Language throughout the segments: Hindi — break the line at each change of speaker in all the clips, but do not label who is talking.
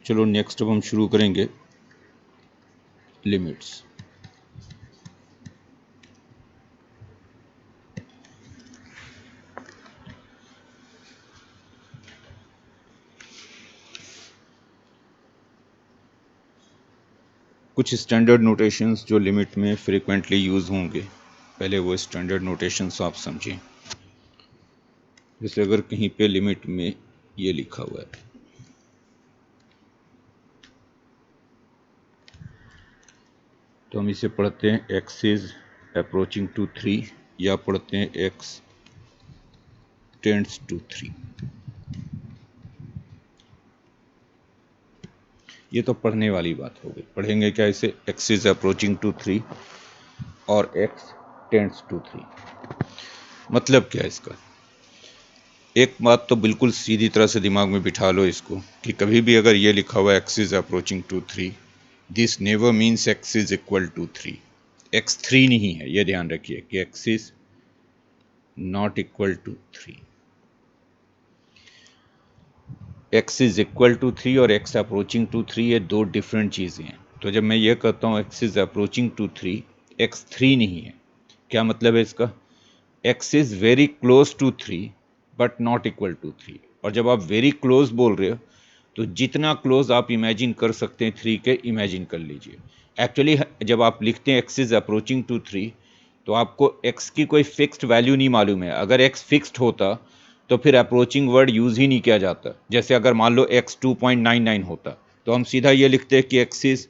चलो नेक्स्ट अब हम शुरू करेंगे लिमिट्स। कुछ स्टैंडर्ड नोटेशंस जो लिमिट में फ्रीक्वेंटली यूज़ होंगे, पहले वो स्टैंडर्ड नोटेशंस आप समझें। जैसे अगर कहीं पे लिमिट में ये लिखा हुआ है, तो हम इसे पढ़ते हैं x इज अप्रोचिंग टू 3 या पढ़ते हैं x टेंड्स टू 3। ये तो पढ़ने वाली बात हो गई। पढ़ेंगे क्या इसे? x इज अप्रोचिंग टू 3 और x टेंड्स टू 3। मतलब क्या है इसका? एक बात तो बिल्कुल सीधी तरह से दिमाग में बिठा लो इसको, कि कभी भी अगर ये लिखा हुआ x is approaching to 3, this never means x is equal to 3। x 3 नहीं है, ये ध्यान रखिए कि x is not equal to 3। x is equal to 3 और x अप्रोचिंग टू 3 ये दो डिफरेंट चीज़ें हैं। तो जब मैं ये कहता हूँ x is approaching to 3, x 3 नहीं है, क्या मतलब है इसका? x is very close to 3 but not equal to 3। और जब आप वेरी क्लोज बोल रहे हो तो जितना क्लोज आप इमेजिन कर सकते हैं 3 के, इमेजिन कर लीजिए। एक्चुअली जब आप लिखते हैं x इज अप्रोचिंग टू 3, तो आपको x की कोई फिक्स्ड वैल्यू नहीं मालूम है। अगर x फिक्स्ड होता तो फिर अप्रोचिंग वर्ड यूज़ ही नहीं किया जाता। जैसे अगर मान लो x 2.99 होता तो हम सीधा ये लिखते हैं कि x इज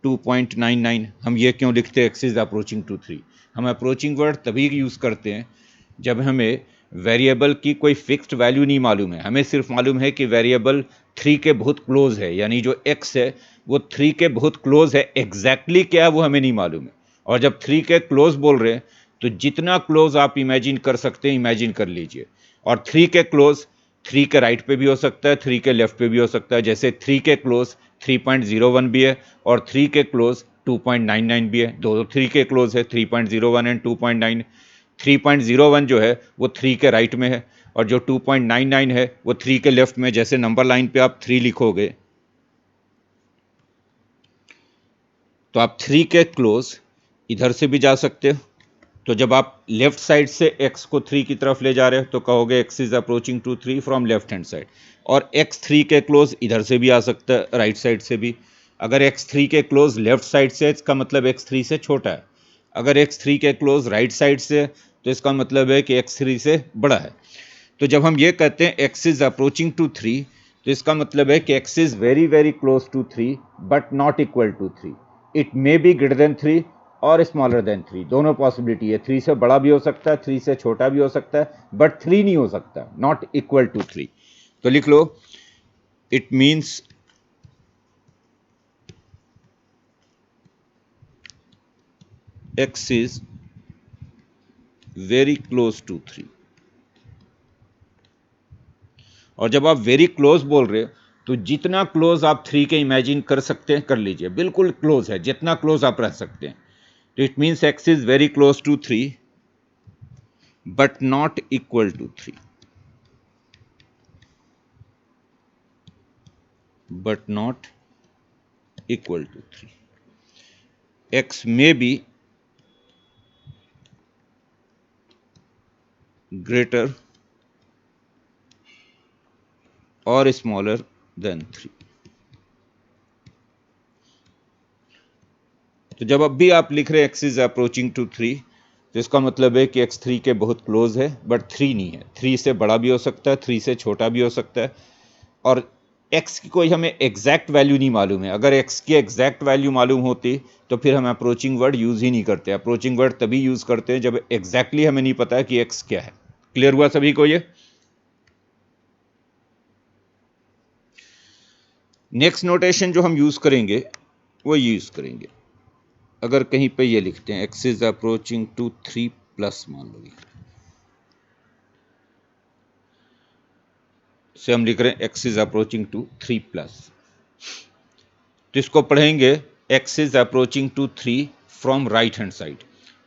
2.99। हम ये क्यों लिखते हैं x इज अप्रोचिंग टू 3? हम अप्रोचिंग वर्ड तभी यूज़ करते हैं जब हमें वेरिएबल की कोई फिक्स्ड वैल्यू नहीं मालूम है। हमें सिर्फ मालूम है कि वेरिएबल 3 के बहुत क्लोज है, यानी जो x है वो 3 के बहुत क्लोज है। एग्जैक्टली क्या है वो हमें नहीं मालूम है। और जब 3 के क्लोज बोल रहे हैं तो जितना क्लोज आप इमेजिन कर सकते हैं इमेजिन कर लीजिए। और 3 के क्लोज 3 के राइट पे भी हो सकता है, 3 के लेफ्ट पे भी हो सकता है। जैसे 3 के क्लोज 3.01 भी है और 3 के क्लोज 2.99 भी है। दो 3 के क्लोज है, 3.01 एंड 2.9। 3.01 जो है वो 3 के राइट में है और जो 2.99 है वो 3 के लेफ्ट में। जैसे नंबर लाइन पे आप 3 लिखोगे तो आप 3 के क्लोज इधर से भी जा सकते हो। तो जब आप लेफ्ट साइड से x को 3 की तरफ ले जा रहे हो तो कहोगे x is approaching to 3 from left hand side. और x 3 के क्लोज इधर से भी आ सकता है, राइट साइड से भी। अगर x 3 के क्लोज लेफ्ट साइड से है, इसका मतलब x 3 से छोटा है। अगर x 3 के क्लोज राइट साइड से तो इसका मतलब है कि x 3 से बड़ा है। तो जब हम ये कहते हैं x इज अप्रोचिंग टू 3, तो इसका मतलब है कि x is very very close to 3 but not equal to 3। It may be greater than 3 और स्मॉलर देन 3, दोनों पॉसिबिलिटी है। 3 से बड़ा भी हो सकता है, 3 से छोटा भी हो सकता है, बट 3 नहीं हो सकता, नॉट इक्वल टू 3। तो लिख लो, it means x is very close to 3। और जब आप वेरी क्लोज बोल रहे हो तो जितना क्लोज आप 3 के इमेजिन कर सकते हैं कर लीजिए। बिल्कुल क्लोज है, जितना क्लोज आप रह सकते हैं। तो it means x is very close to 3 but not equal to 3। But not equal to 3। x may be greater or smaller than 3। तो जब अब भी आप लिख रहे हैं x इज अप्रोचिंग टू 3, तो इसका मतलब है कि x 3 के बहुत क्लोज है बट 3 नहीं है। 3 से बड़ा भी हो सकता है, 3 से छोटा भी हो सकता है। और x की कोई हमें एग्जैक्ट वैल्यू नहीं मालूम है। अगर x की एग्जैक्ट वैल्यू मालूम होती तो फिर हम अप्रोचिंग वर्ड यूज़ ही नहीं करते। अप्रोचिंग वर्ड तभी यूज़ करते हैं जब एग्जैक्टली हमें नहीं पता है कि x क्या है। क्लियर हुआ सभी को ये? नेक्स्ट नोटेशन जो हम यूज़ करेंगे वो यूज़ करेंगे, अगर कहीं पे ये लिखते हैं x is approaching to 3 plus, मान लो से हम लिख रहे हैं x is approaching to 3 plus, तो इसको पढ़ेंगे x is approaching to 3 from right hand side.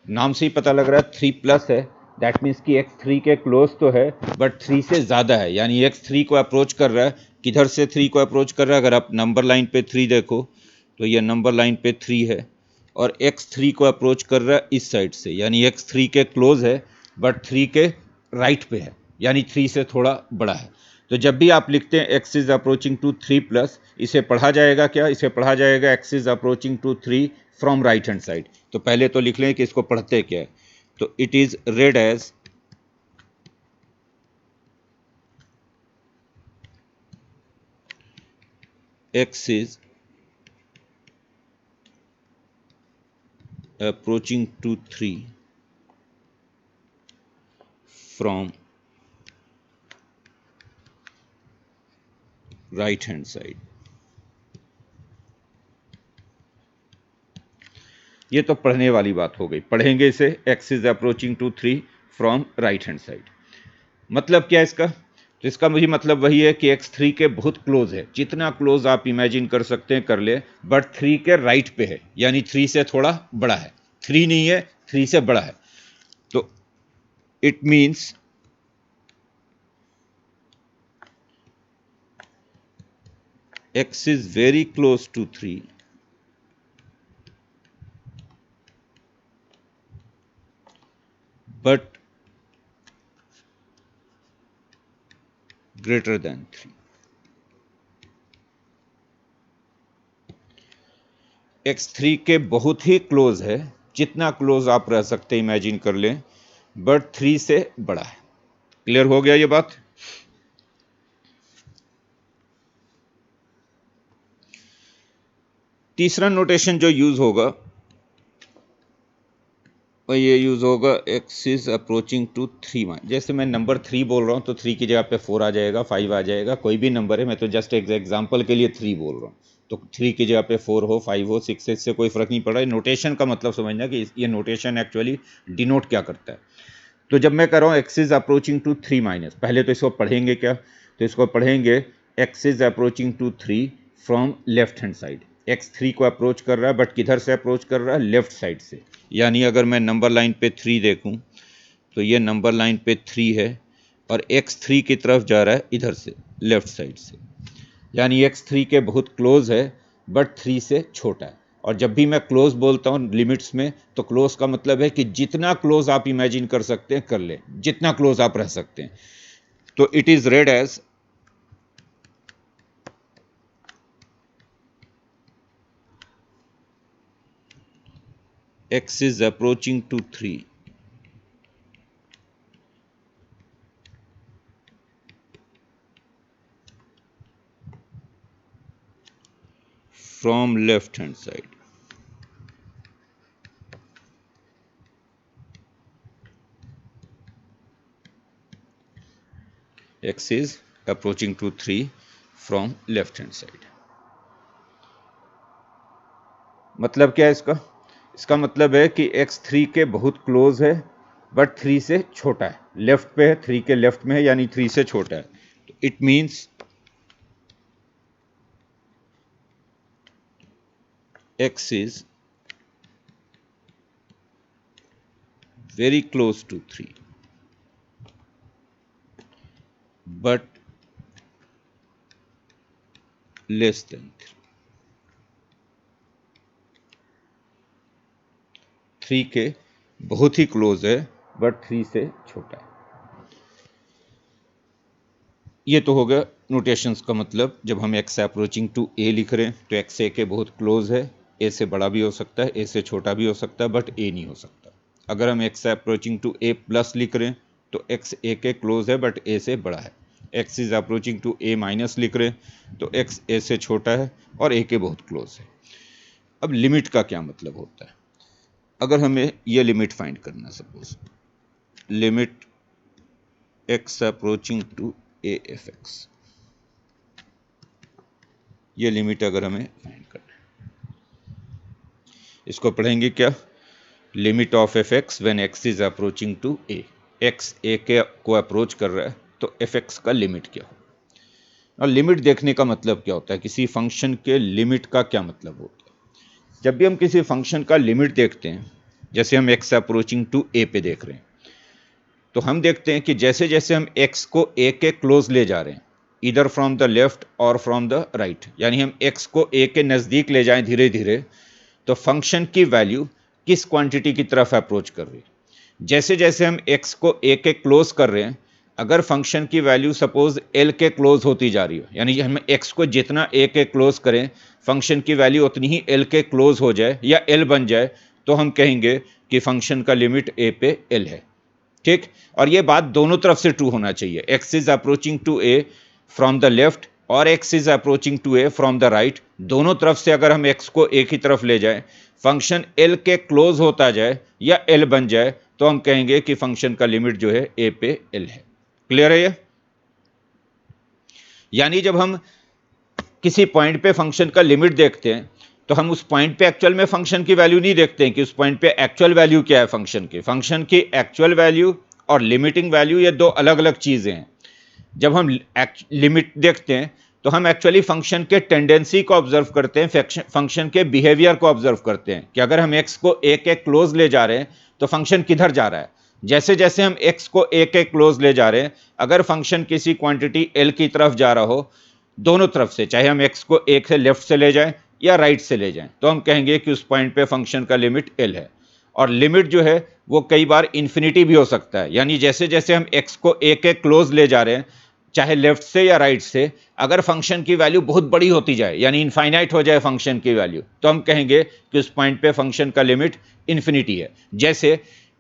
नाम से ही पता लग रहा है 3 प्लस है, दैट मीन्स कि x 3 के क्लोज तो है बट 3 से ज़्यादा है, यानी x 3 को अप्रोच कर रहा है किधर से 3 को अप्रोच कर रहा है? अगर आप नंबर लाइन पे 3 देखो तो ये नंबर लाइन पे 3 है और x 3 को अप्रोच कर रहा है इस साइड से, यानी x 3 के क्लोज है बट 3 के राइट पे है, यानी 3 से थोड़ा बड़ा है। तो जब भी आप लिखते हैं x is approaching to 3 plus, इसे पढ़ा जाएगा क्या? इसे पढ़ा जाएगा x is approaching to 3 from right hand side. तो पहले तो लिख लें कि इसको पढ़ते क्या है। तो it is read as x is approaching to 3 from right hand side। ये तो पढ़ने वाली बात हो गई, पढ़ेंगे इसे x is approaching to 3 from right hand side। मतलब क्या है इसका? तो इसका मुझे मतलब वही है कि x 3 के बहुत क्लोज है, जितना क्लोज आप इमेजिन कर सकते हैं कर ले, बट 3 के राइट पे है, यानी 3 से थोड़ा बड़ा है। 3 नहीं है, 3 से बड़ा है। तो it means x is very close to 3 but greater than 3। x 3 के बहुत ही क्लोज है, जितना क्लोज आप रह सकते इमेजिन कर लें, बट 3 से बड़ा है। क्लियर हो गया ये बात? तीसरा नोटेशन जो यूज होगा और ये यूज होगा x इज अप्रोचिंग टू 3। जैसे मैं नंबर 3 बोल रहा हूँ तो 3 की जगह पे 4 आ जाएगा, 5 आ जाएगा, कोई भी नंबर है, मैं तो जस्ट एग्जांपल के लिए 3 बोल रहा हूँ। तो 3 की जगह पे 4 हो, 5 हो, 6 इससे कोई फर्क नहीं पड़ रहा है। नोटेशन का मतलब समझना कि ये नोटेशन एक्चुअली डिनोट क्या करता है। तो जब मैं कर रहा हूँ x is approaching to 3 minus, पहले तो इसको पढ़ेंगे क्या? तो इसको पढ़ेंगे x is approaching to 3 from left hand side. x 3 को अप्रोच कर रहा है, बट किधर से अप्रोच कर रहा है? लेफ्ट साइड से। यानी अगर मैं नंबर लाइन पे 3 देखूं तो ये नंबर लाइन पे 3 है और x 3 की तरफ जा रहा है इधर से, लेफ्ट साइड से, यानी x 3 के बहुत क्लोज है बट 3 से छोटा है। और जब भी मैं क्लोज बोलता हूँ लिमिट्स में, तो क्लोज का मतलब है कि जितना क्लोज आप इमेजिन कर सकते हैं कर ले, जितना क्लोज आप रह सकते हैं। तो it is read as x is approaching to 3 from left hand side। x is approaching to 3 from left hand side। मतलब क्या है इसका? इसका मतलब है कि x 3 के बहुत क्लोज है बट 3 से छोटा है, लेफ्ट पे है, 3 के लेफ्ट में है, यानी 3 से छोटा है। तो it means x is very close to 3 but less than 3 के बहुत ही क्लोज है बट 3 से छोटा है। ये तो हो गया नोटेशंस का मतलब। जब हम x अप्रोचिंग टू a लिख रहे हैं तो x a के बहुत क्लोज है, a से बड़ा भी हो सकता है, a से छोटा भी हो सकता है, बट a नहीं हो सकता। अगर हम x approaching to a plus लिख रहे हैं तो x a के क्लोज है बट a से बड़ा है। x is approaching to a minus लिख रहे हैं तो x a से छोटा है और a के बहुत क्लोज है। अब लिमिट का क्या मतलब होता है? अगर हमें यह लिमिट फाइंड करना, suppose limit x approaching to a f x, ये लिमिट अगर हमें फाइंड करना है, इसको पढ़ेंगे क्या? Limit of f x when x is approaching to a. X a के को अप्रोच कर रहा है तो एफ एक्स का लिमिट क्या हो? और लिमिट देखने का मतलब क्या होता है? किसी फंक्शन के लिमिट का क्या मतलब होता है? जब भी हम किसी फंक्शन का लिमिट देखते हैं, जैसे हम एक्स अप्रोचिंग टू ए पे देख रहे हैं, तो हम देखते हैं कि जैसे जैसे हम एक्स को ए के क्लोज ले जा रहे हैं, इधर फ्रॉम द लेफ्ट और फ्रॉम द राइट, यानी हम x को a के नज़दीक ले जाएं धीरे धीरे, तो फंक्शन की वैल्यू किस क्वांटिटी की तरफ अप्रोच कर रही है। जैसे जैसे हम x को a के क्लोज कर रहे हैं, अगर फंक्शन की वैल्यू सपोज l के क्लोज होती जा रही हो, यानी हम x को जितना a के क्लोज करें फंक्शन की वैल्यू उतनी ही l के क्लोज हो जाए या l बन जाए, तो हम कहेंगे कि फंक्शन का लिमिट a पे l है। ठीक, और ये बात दोनों तरफ से ट्रू होना चाहिए, x is approaching to a from the left और x is approaching to a from the right. दोनों तरफ से अगर हम x को a की तरफ ले जाएं, फंक्शन l के क्लोज होता जाए या l बन जाए, तो हम कहेंगे कि फंक्शन का लिमिट जो है a पे l है। क्लियर है ये? यानी जब हम किसी पॉइंट पे फंक्शन का लिमिट देखते हैं, तो हम उस पॉइंट पे एक्चुअल में फंक्शन की वैल्यू नहीं देखते हैं कि उस पॉइंट पे एक्चुअल वैल्यू क्या है फंक्शन की। फंक्शन की एक्चुअल वैल्यू और लिमिटिंग वैल्यू ये दो अलग अलग चीज़ें हैं। जब हम लिमिट देखते हैं तो हम एक्चुअली फंक्शन के टेंडेंसी को ऑब्जर्व करते हैं, फंक्शन के बिहेवियर को ऑब्जर्व करते हैं कि अगर हम x को a के क्लोज ले जा रहे हैं तो फंक्शन किधर जा रहा है। जैसे जैसे हम x को a के क्लोज ले जा रहे हैं, अगर फंक्शन किसी क्वांटिटी l की तरफ जा रहा हो, दोनों तरफ से, चाहे हम x को a से लेफ्ट से ले जाएं या राइट से ले जाएं, तो हम कहेंगे कि उस पॉइंट पे फंक्शन का लिमिट l है। और लिमिट जो है वो कई बार इन्फिनिटी भी हो सकता है, यानी जैसे जैसे हम x को a के क्लोज ले जा रहे हैं, चाहे लेफ्ट से या राइट से, अगर फंक्शन की वैल्यू बहुत बड़ी होती जाए यानी इनफाइनाइट हो जाए फंक्शन की वैल्यू, तो हम कहेंगे कि उस पॉइंट पे फंक्शन का लिमिट इन्फिनिटी है। जैसे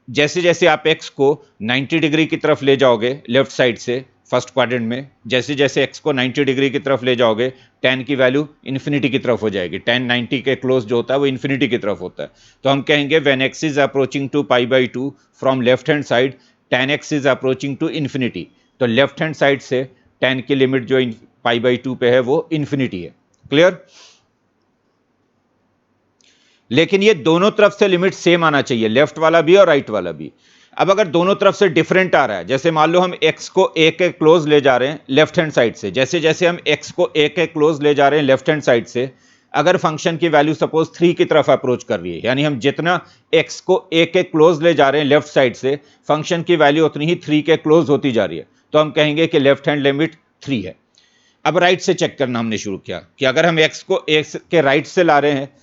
जैसे जैसे आप x को 90 डिग्री की तरफ ले जाओगे लेफ्ट साइड से फर्स्ट क्वाड्रेंट में, जैसे जैसे x को 90 डिग्री की तरफ ले जाओगे, tan की वैल्यू इन्फिनिटी की तरफ हो जाएगी। tan 90 के क्लोज जो होता है वो इन्फिनिटी की तरफ होता है। तो हम कहेंगे when x is approaching to π/2 from left hand side, tan x is approaching to infinity. तो लेफ्ट हैंड साइड से tan की लिमिट जो π/2 पे है वो इन्फिनिटी है। क्लियर? लेकिन ये दोनों तरफ से लिमिट सेम आना चाहिए, लेफ्ट वाला भी और राइट वाला भी। अब अगर दोनों तरफ से डिफरेंट आ रहा है, जैसे मान लो हम x को a के क्लोज ले जा रहे हैं लेफ्ट हैंड साइड से, जैसे जैसे हम x को a के क्लोज ले जा रहे हैं लेफ्ट हैंड साइड से, अगर फंक्शन की वैल्यू सपोज 3 की तरफ अप्रोच कर रही है, यानी हम जितना x को a के क्लोज ले जा रहे हैं लेफ्ट साइड से, फंक्शन की वैल्यू उतनी ही 3 के क्लोज होती जा रही है, तो हम कहेंगे कि लेफ्ट हैंड लिमिट 3 है। अब राइट से चेक करना हमने शुरू किया कि अगर हम x को a के राइट से ला रहे हैं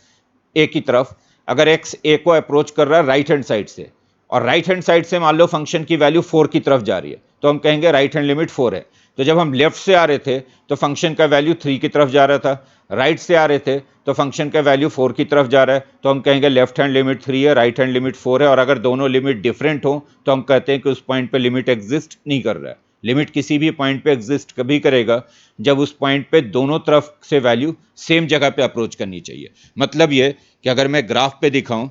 a की तरफ, अगर x a को अप्रोच कर रहा है राइट हैंड साइड से, और राइट हैंड साइड से मान लो फंक्शन की वैल्यू 4 की तरफ जा रही है, तो हम कहेंगे राइट हैंड लिमिट 4 है। तो जब हम लेफ्ट से आ रहे थे तो फंक्शन का वैल्यू 3 की तरफ जा रहा था, राइट से आ रहे थे तो फंक्शन का वैल्यू 4 की तरफ जा रहा है, तो हम कहेंगे लेफ्ट हैंड लिमिट 3 है, राइट हैंड लिमिट 4 है। और अगर दोनों लिमिट डिफरेंट हो तो हम कहते हैं कि उस पॉइंट पे लिमिट एग्जिस्ट नहीं कर रहा है। लिमिट किसी भी पॉइंट पे एग्जिस्ट कभी करेगा जब उस पॉइंट पे दोनों तरफ से वैल्यू सेम जगह पे अप्रोच करनी चाहिए। मतलब ये कि अगर मैं ग्राफ पे दिखाऊं,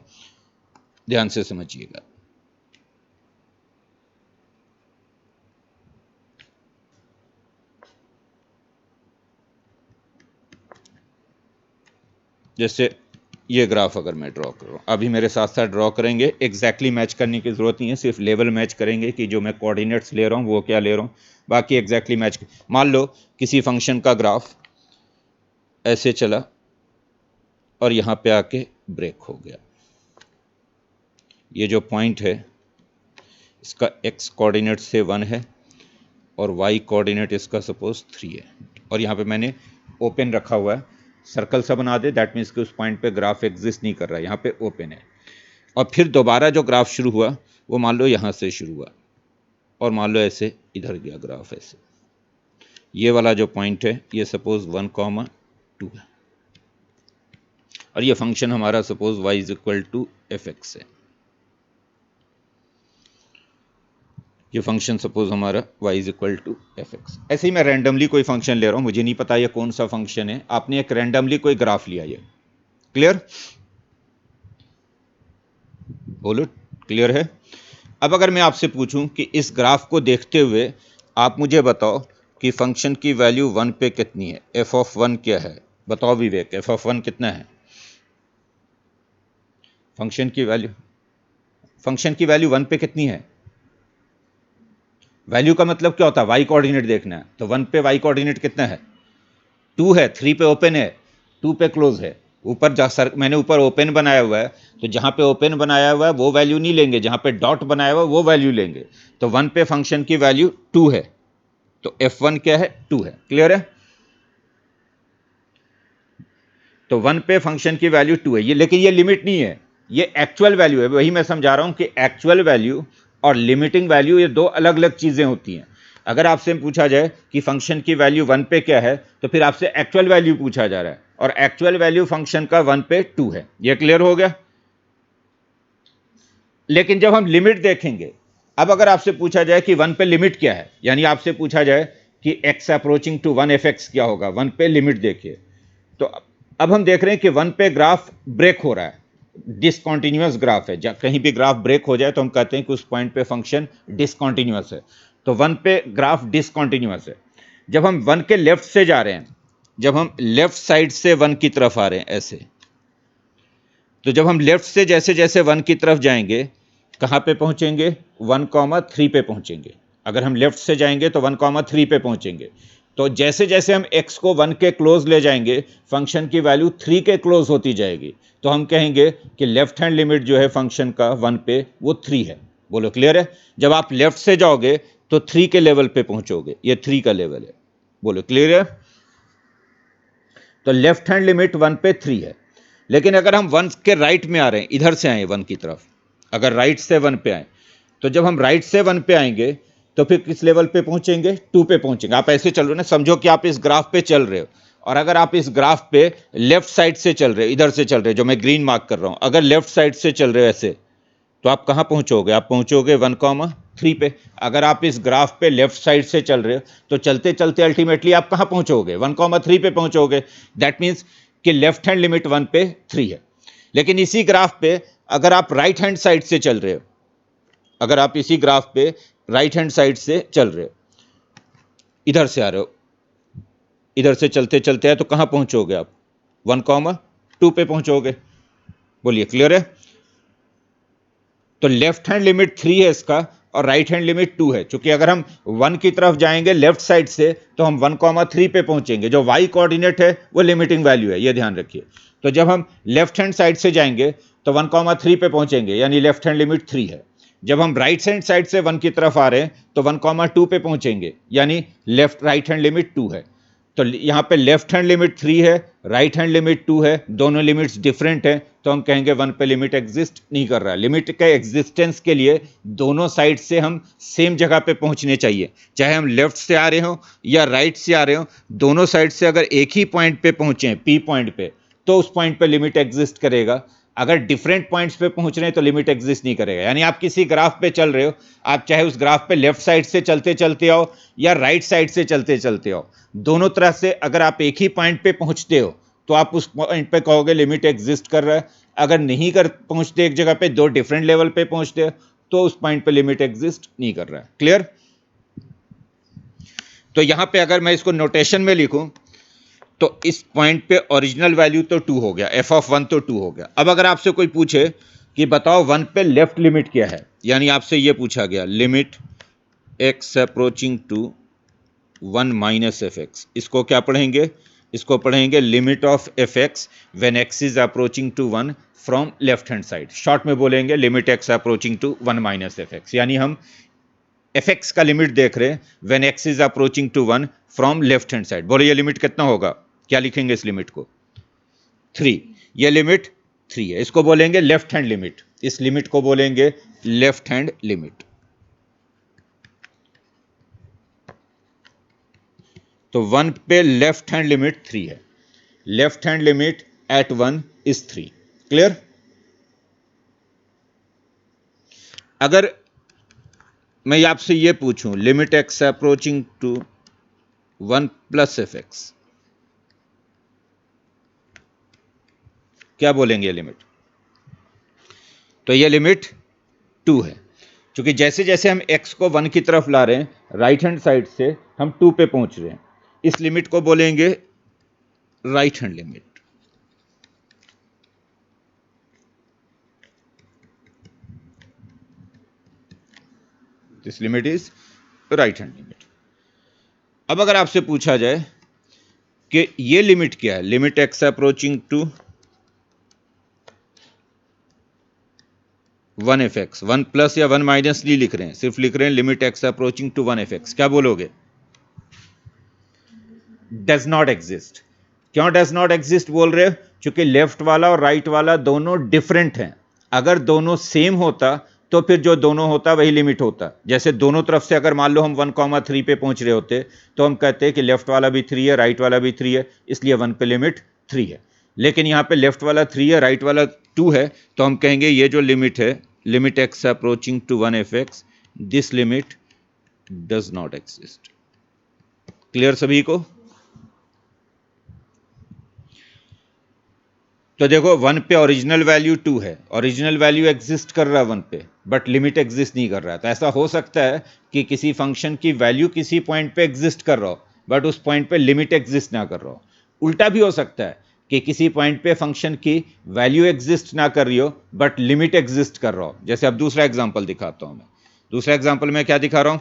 ध्यान से समझिएगा, जैसे ये ग्राफ अगर मैं ड्रॉ कर रहा हूँ, अभी मेरे साथ साथ ड्रॉ करेंगे, एग्जैक्टली मैच करने की ज़रूरत नहीं है, सिर्फ लेवल मैच करेंगे कि जो मैं कोऑर्डिनेट्स ले रहा हूँ वो क्या ले रहा हूँ, बाकी एग्जैक्टली मैच। मान लो किसी फंक्शन का ग्राफ ऐसे चला और यहाँ पे आके ब्रेक हो गया। ये जो पॉइंट है इसका x कोऑर्डिनेट से 1 है और y कोऑर्डिनेट इसका सपोज 3 है, और यहाँ पे मैंने ओपन रखा हुआ है, सर्कल सा बना दे, दैट मीन्स कि उस पॉइंट पे ग्राफ एग्जिस्ट नहीं कर रहा है, यहाँ पे ओपन है। और फिर दोबारा जो ग्राफ शुरू हुआ वो मान लो यहाँ से शुरू हुआ और मान लो ऐसे इधर गया ग्राफ ऐसे। ये वाला जो पॉइंट है ये सपोज 1,2 है, और ये फंक्शन हमारा suppose y is equal to fx है। ये फंक्शन सपोज हमारा y is equal to fx। ऐसे ही मैं रैंडमली कोई फंक्शन ले रहा हूँ, मुझे नहीं पता ये कौन सा फंक्शन है, आपने एक रैंडमली कोई ग्राफ लिया। ये क्लियर? बोलो क्लियर है? अब अगर मैं आपसे पूछूं कि इस ग्राफ को देखते हुए आप मुझे बताओ कि फंक्शन की वैल्यू 1 पे कितनी है, f ऑफ 1 क्या है? बताओ विवेक, f ऑफ 1 कितना है? फंक्शन की वैल्यू 1 पे कितनी है? वैल्यू का मतलब क्या होता है? y कोऑर्डिनेट देखना है, तो 1 पे y कोऑर्डिनेट कितना है? 2 है, 3 पे ओपन है, 2 पे क्लोज है। ऊपर मैंने ऊपर ओपन बनाया हुआ है, तो जहां पे ओपन बनाया हुआ है वो वैल्यू नहीं लेंगे, जहां पे डॉट बनाया हुआ है वो वैल्यू लेंगे। तो 1 पे फंक्शन की वैल्यू 2 है, तो f1 क्या है, 2 है। क्लियर है? तो 1 पे फंक्शन की वैल्यू 2 है ये, लेकिन ये लिमिट नहीं है, ये एक्चुअल वैल्यू है। वही मैं समझा रहा हूं कि एक्चुअल वैल्यू और लिमिटिंग वैल्यू ये दो अलग अलग चीजें होती हैं। अगर आपसे पूछा जाए कि फंक्शन की वैल्यू 1 पे क्या है, तो फिर आपसे एक्चुअल वैल्यू पूछा जा रहा है, और एक्चुअल वैल्यू फंक्शन का 1 पे 2 है। ये क्लियर हो गया? लेकिन जब हम लिमिट देखेंगे, अब अगर आपसे पूछा जाए कि 1 पे लिमिट क्या है, यानी आपसे पूछा जाए कि x अप्रोचिंग टू 1 fx क्या होगा, 1 पे लिमिट देखिए, तो अब हम देख रहे हैं कि 1 पे ग्राफ ब्रेक हो रहा है, डिसकॉन्टिन्यूअस ग्राफ है। जब कहीं भी ग्राफ ब्रेक हो जाए तो हम कहते हैं कि उस पॉइंट पे फंक्शन डिसकॉन्टिन्यूअस है। तो 1 पे ग्राफ डिसकॉन्टिन्यूअस है। जब हम 1 के लेफ्ट से जा रहे हैं, जब हम लेफ्ट साइड से 1 की तरफ आ रहे हैं ऐसे, तो जब हम लेफ्ट से जैसे जैसे 1 की तरफ जाएंगे, कहाँ पे पहुंचेंगे? 1,3 पे पहुंचेंगे। अगर हम लेफ्ट से जाएंगे तो 1,3 पे पहुंचेंगे। तो जैसे जैसे हम x को 1 के क्लोज ले जाएंगे, फंक्शन की वैल्यू 3 के क्लोज होती जाएगी। तो हम कहेंगे कि लेफ्ट हैंड लिमिट जो है फंक्शन का 1 पे, वो 3 है। बोलो क्लियर है? जब आप लेफ्ट से जाओगे तो 3 के लेवल पे पहुंचोगे, ये 3 का लेवल है। बोलो क्लियर है? तो लेफ्ट हैंड लिमिट 1 पे 3 है। लेकिन अगर हम 1 के राइट में आ रहे हैं, इधर से आए 1 की तरफ, अगर राइट से 1 पे आए, तो जब हम राइट से 1 पे आएंगे तो फिर किस लेवल पे पहुंचेंगे? 2 पे पहुंचेंगे। आप ऐसे चल रहे हो ना, समझो कि आप इस ग्राफ पे चल रहे हो, और अगर आप इस ग्राफ पे लेफ्ट साइड से चल रहे हो, इधर से चल रहे हो, जो मैं ग्रीन मार्क कर रहा हूं, अगर लेफ्ट साइड से चल रहे हो ऐसे, तो आप कहां पहुंचोगे? आप पहुंचोगे 1,3 पे। अगर आप इस ग्राफ पे लेफ्ट साइड से चल रहे हो तो चलते चलते अल्टीमेटली आप कहां पहुंचोगे? 1,3 पे पहुंचोगे। दैट मीन्स कि लेफ्ट हैंड लिमिट 1 पे 3 है। लेकिन इसी ग्राफ पे अगर आप राइट हैंड साइड से चल रहे हो, अगर आप इसी ग्राफ पे राइट हैंड साइड से चल रहे हो, इधर से आ रहे हो, इधर से चलते चलते आए, तो कहां पहुंचोगे आप? 1,2 पे पहुंचोगे। बोलिए क्लियर है? तो लेफ्ट हैंड लिमिट 3 है इसका, और राइट हैंड लिमिट 2 है। क्योंकि अगर हम 1 की तरफ जाएंगे लेफ्ट साइड से तो हम 1,3 पे पहुंचेंगे। जो y कोऑर्डिनेट है वो लिमिटिंग वैल्यू है, ये ध्यान रखिए। तो जब हम लेफ्ट हैंड साइड से जाएंगे तो 1,3 पे पहुंचेंगे, यानी लेफ्ट हैंड लिमिट 3 है। जब हम राइट हैंड साइड से 1 की तरफ आ रहे हैं तो 1,2 पे पहुंचेंगे, यानी लेफ्ट राइट हैंड लिमिट 2 है। तो यहाँ पे लेफ्ट हैंड लिमिट 3 है, राइट हैंड लिमिट 2 है, दोनों लिमिट्स डिफरेंट हैं, तो हम कहेंगे 1 पे लिमिट एग्जिस्ट नहीं कर रहा है। लिमिट के एग्जिस्टेंस के लिए दोनों साइड से हम सेम जगह पे पहुंचने चाहिए, चाहे हम लेफ्ट से आ रहे हो या राइट से आ रहे हो, दोनों साइड से अगर एक ही पॉइंट पे पहुंचे, पी पॉइंट पे, तो उस पॉइंट पे लिमिट एग्जिस्ट करेगा। अगर डिफरेंट पॉइंट्स पे पहुंच रहे हैं तो लिमिट एग्जिस्ट नहीं करेगा। यानी आप किसी ग्राफ पे चल रहे हो, आप चाहे उस ग्राफ पे लेफ्ट साइड से चलते चलते आओ या राइट साइड से चलते चलते आओ, दोनों तरह से अगर आप एक ही पॉइंट पे पहुंचते हो तो आप उस पॉइंट पे कहोगे लिमिट एग्जिस्ट कर रहा है। अगर नहीं कर पहुंचते, एक जगह पे दो डिफरेंट लेवल पे पहुंचते हो, तो उस पॉइंट पे लिमिट एग्जिस्ट नहीं कर रहा है। क्लियर? तो यहां पे अगर मैं इसको नोटेशन में लिखूं तो इस पॉइंट पे ओरिजिनल वैल्यू तो 2 हो गया, एफ ऑफ 1 तो 2 हो गया। अब अगर आपसे कोई पूछे कि बताओ 1 पे लेफ्ट लिमिट क्या है, यानी आपसे ये पूछा गया limit x approaching to 1 minus f x, इसको क्या पढ़ेंगे? इसको पढ़ेंगे limit of f x when x is approaching to 1 from left hand side. Short में बोलेंगे limit x approaching to 1 minus f x, यानी हम एफ एक्स का लिमिट देख रहे हैं when x is approaching to 1 from left hand side. बोले ये लिमिट कितना होगा? क्या लिखेंगे इस लिमिट को? 3। ये लिमिट 3 है, इसको बोलेंगे लेफ्ट हैंड लिमिट। इस लिमिट को बोलेंगे लेफ्ट हैंड लिमिट। तो 1 पे लेफ्ट हैंड लिमिट 3 है। Left hand limit at 1 is 3। Clear? अगर मैं आपसे ये पूछूं limit x approaching to 1 plus f x, क्या बोलेंगे ये लिमिट? तो ये लिमिट 2 है, क्योंकि जैसे जैसे हम x को 1 की तरफ ला रहे हैं राइट हैंड साइड से, हम 2 पे पहुंच रहे हैं। इस लिमिट को बोलेंगे right hand limit. This limit is right hand limit. अब अगर आपसे पूछा जाए कि ये लिमिट क्या है, limit x approaching to 1 f x, 1 plus या 1 माइनस नहीं लिख रहे हैं, सिर्फ लिख रहे हैं limit x approaching to 1 f x, क्या बोलोगे? Does not exist. क्यों डज नॉट एग्जिस्ट बोल रहे हो? क्योंकि लेफ्ट वाला और राइट वाला दोनों डिफरेंट हैं। अगर दोनों सेम होता तो फिर जो दोनों होता वही लिमिट होता। जैसे दोनों तरफ से अगर मान लो हम 1,3 पे पहुंच रहे होते तो हम कहते हैं कि लेफ्ट वाला भी 3 है, राइट वाला भी 3 है, इसलिए 1 पे लिमिट 3 है। लेकिन यहां पे लेफ्ट वाला 3 है, राइट वाला 2 है, तो हम कहेंगे ये जो लिमिट है, limit x approaching to 1 f x, this limit does not exist. Clear सभी को? तो देखो 1 पे ओरिजिनल वैल्यू 2 है, ओरिजिनल वैल्यू एग्जिस्ट कर रहा है 1 पे, बट लिमिट एग्जिस्ट नहीं कर रहा है। तो ऐसा हो सकता है कि किसी फंक्शन की वैल्यू किसी पॉइंट पे एग्जिस्ट कर रहा हो, बट उस पॉइंट पे लिमिट एग्जिस्ट ना कर रहा हो। उल्टा भी हो सकता है कि किसी पॉइंट पे फंक्शन की वैल्यू एग्जिस्ट ना कर रही हो, बट लिमिट एग्जिस्ट कर रहा हो। जैसे अब दूसरा एग्जाम्पल दिखाता हूं मैं। दूसरा एग्जाम्पल में क्या दिखा रहा हूं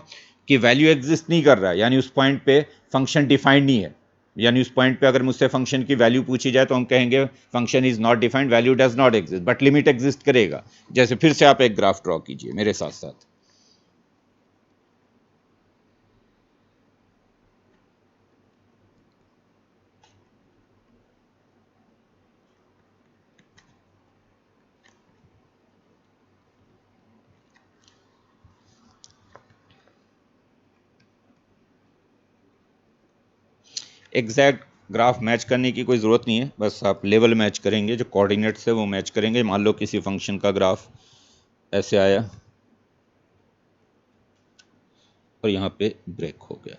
कि वैल्यू एग्जिस्ट नहीं कर रहा है, यानी उस पॉइंट पे फंक्शन डिफाइंड नहीं है। यानी उस पॉइंट पे अगर मुझसे फंक्शन की वैल्यू पूछी जाए तो हम कहेंगे function is not defined, value does not exist, but limit exist करेगा। जैसे फिर से आप एक ग्राफ ड्रॉ कीजिए मेरे साथ साथ। एग्जैक्ट ग्राफ मैच करने की कोई ज़रूरत नहीं है, बस आप लेवल मैच करेंगे, जो कोऑर्डिनेट्स है वो मैच करेंगे। मान लो किसी फंक्शन का ग्राफ ऐसे आया और यहाँ पे ब्रेक हो गया,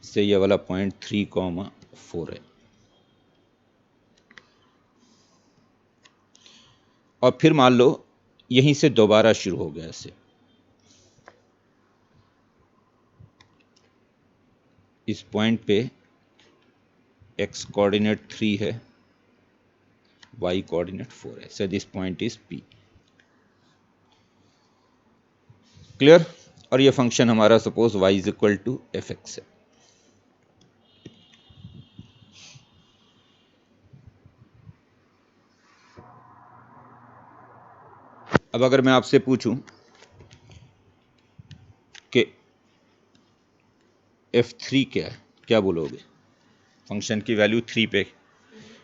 से ये वाला पॉइंट 3,4 है, और फिर मान लो यहीं से दोबारा शुरू हो गया ऐसे, इस पॉइंट पे x कोऑर्डिनेट 3 है, y कोऑर्डिनेट 4 है, so this point is p। Clear? और ये फंक्शन हमारा suppose y is equal to f x है। अब अगर मैं आपसे पूछूं कि f3 क्या है, क्या बोलोगे? फंक्शन की वैल्यू 3 पे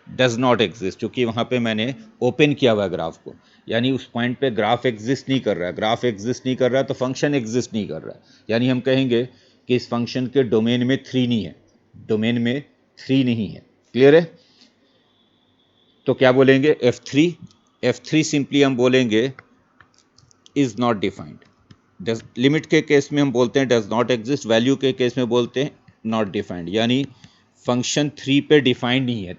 डज नॉट एग्जिस्ट, क्योंकि वहां पे मैंने ओपन किया हुआ ग्राफ को, यानी उस पॉइंट पे ग्राफ एग्जिस्ट नहीं कर रहा है। ग्राफ एग्जिस्ट नहीं कर रहा है तो फंक्शन एग्जिस्ट नहीं कर रहा है, यानी हम कहेंगे कि इस फंक्शन के डोमेन में 3 नहीं है, डोमेन में 3 नहीं है। क्लियर है? तो क्या बोलेंगे? f3 सिंपली हम बोलेंगे इज नॉट डिफाइंड। लिमिट के केस में हम बोलते हैं डज नॉट एग्जिस्ट, वैल्यू के केस में बोलते हैं नॉट डिफाइंड, यानी फंक्शन 3 पे डिफाइंड नहीं है,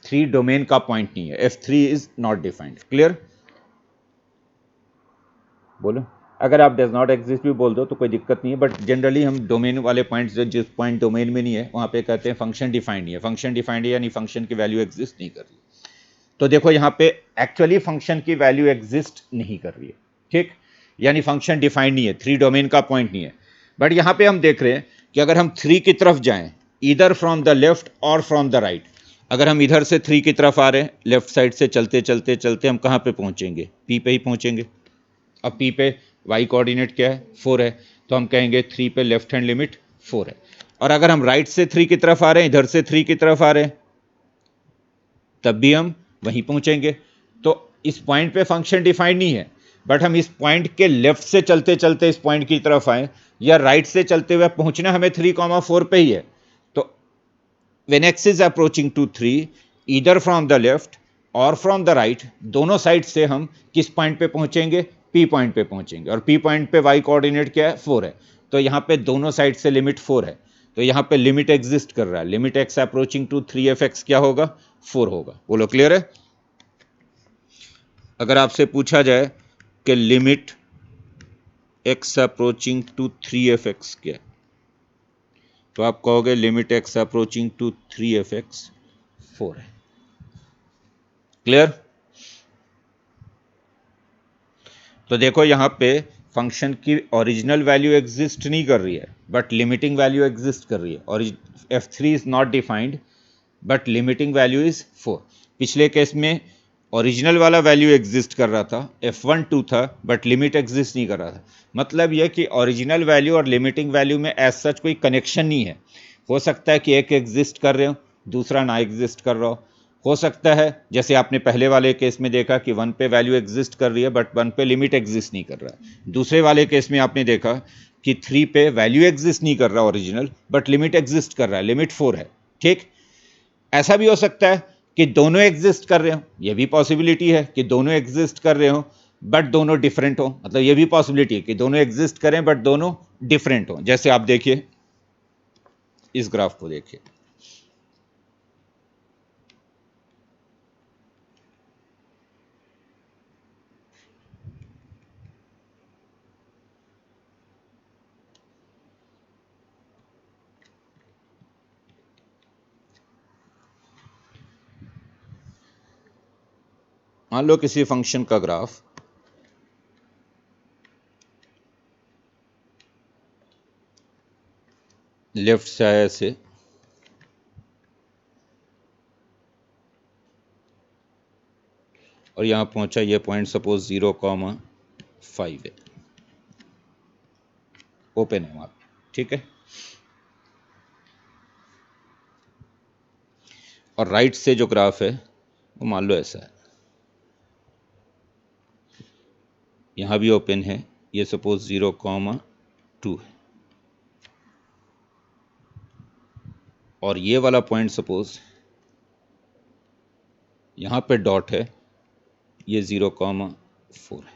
3 डोमेन का पॉइंट नहीं है, f3 is not defined. Clear? बोलो। अगर आप डज नॉट एग्जिस्ट भी बोल दो तो कोई दिक्कत नहीं है, बट जनरली हम डोमेन वाले पॉइंट्स, जिस पॉइंट डोमेन में नहीं है वहां पे कहते हैं फंक्शन डिफाइंड नहीं है। फंक्शन डिफाइंड है यानी फंक्शन की वैल्यू एग्जिस्ट नहीं कर रही। तो देखो यहाँ पे एक्चुअली फंक्शन की वैल्यू एग्जिस्ट नहीं कर रही है, ठीक, यानी फंक्शन डिफाइंड नहीं है, 3 डोमेन का पॉइंट नहीं है। बट यहाँ पे हम देख रहे हैं कि अगर हम 3 की तरफ जाएं, इधर फ्रॉम द लेफ्ट और फ्रॉम द राइट, अगर हम इधर से 3 की तरफ आ रहे हैं, लेफ्ट साइड से चलते चलते चलते हम कहाँ पे पहुंचेंगे? p पे ही पहुंचेंगे। अब p पे y कोऑर्डिनेट क्या है? 4 है, तो हम कहेंगे 3 पे लेफ्ट हैंड लिमिट 4 है। और अगर हम राइट से 3 की तरफ आ रहे हैं, इधर से 3 की तरफ आ रहे हैं, तब भी हम वहीं पहुंचेंगे। तो इस पॉइंट पे फंक्शन डिफाइंड नहीं है, बट हम इस पॉइंट के लेफ्ट से चलते चलते इस पॉइंट की तरफ आए या राइट से चलते हुए पहुंचना हमें 3,4 पे ही है। तो when x is approaching to 3 either from the left और फ्रॉम द राइट, दोनों साइड से हम किस पॉइंट पे पहुंचेंगे? p पॉइंट पे पहुंचेंगे, और p पॉइंट पे y कोऑर्डिनेट क्या है? 4 है, तो यहां पे दोनों साइड से लिमिट 4 है, तो यहां पे लिमिट एग्जिस्ट कर रहा है। Limit x approaching to 3f(x) क्या होगा? 4 होगा। बोलो क्लियर है? अगर आपसे पूछा जाए कि limit x approaching to 3f(x) क्या है, तो आप कहोगे limit x approaching to 3f(x) 4 है। क्लियर? तो देखो यहां पे फंक्शन की ओरिजिनल वैल्यू एग्जिस्ट नहीं कर रही है, बट लिमिटिंग वैल्यू एग्जिस्ट कर रही है, और f3 is not defined but limiting value is 4। पिछले केस में ओरिजिनल वाला वैल्यू एग्जिस्ट कर रहा था, f1 2 था, बट लिमिट एग्जिस्ट नहीं कर रहा था। मतलब यह कि ओरिजिनल वैल्यू और लिमिटिंग वैल्यू में एज सच कोई कनेक्शन नहीं है। हो सकता है कि एक एग्जिस्ट कर रहे हो, दूसरा ना एग्जिस्ट कर रहा हो सकता है जैसे आपने पहले वाले केस में देखा कि 1 पे वैल्यू एग्जिस्ट कर रही है बट 1 पे लिमिट एग्जिस्ट नहीं कर रहा है। दूसरे वाले केस में आपने देखा कि 3 पे वैल्यू एग्जिस्ट नहीं कर रहा ओरिजिनल, बट लिमिट एग्जिस्ट कर रहा है, लिमिट 4 है। ठीक, ऐसा भी हो सकता है कि दोनों एग्जिस्ट कर रहे हो, यह भी पॉसिबिलिटी है कि दोनों एग्जिस्ट कर रहे हो बट दोनों डिफरेंट हो, मतलब यह भी पॉसिबिलिटी है कि दोनों एग्जिस्ट करें बट दोनों डिफरेंट हो। जैसे आप देखिए इस ग्राफ को देखिए, मान लो किसी फंक्शन का ग्राफ लेफ्ट से आया ऐसे, और यहां पहुंचा, ये पॉइंट सपोज 0,5 है, ओपन है वहां, ठीक है। और राइट से जो ग्राफ है वो मान लो ऐसा है, यहां भी ओपन है, ये सपोज 0,2 है, और ये वाला पॉइंट सपोज यहां पे डॉट है, ये 0,4 है,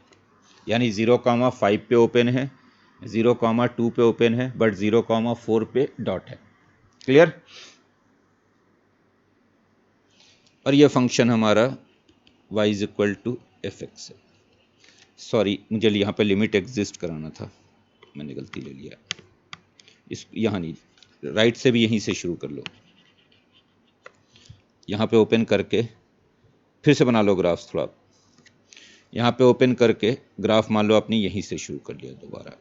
यानी 0,5 पे ओपन है, 0,2 पे ओपन है, बट 0,4 पे डॉट है। क्लियर? और ये फंक्शन हमारा y is equal to f x है। सॉरी, मुझे यहाँ पे लिमिट एग्जिस्ट कराना था, मैंने गलती ले लिया, इस यहाँ नहीं, राइट से भी यहीं से शुरू कर लो, यहाँ पे ओपन करके फिर से बना लो ग्राफ, थोड़ा यहाँ पे ओपन करके ग्राफ मान लो आपने यहीं से शुरू कर लिया दोबारा,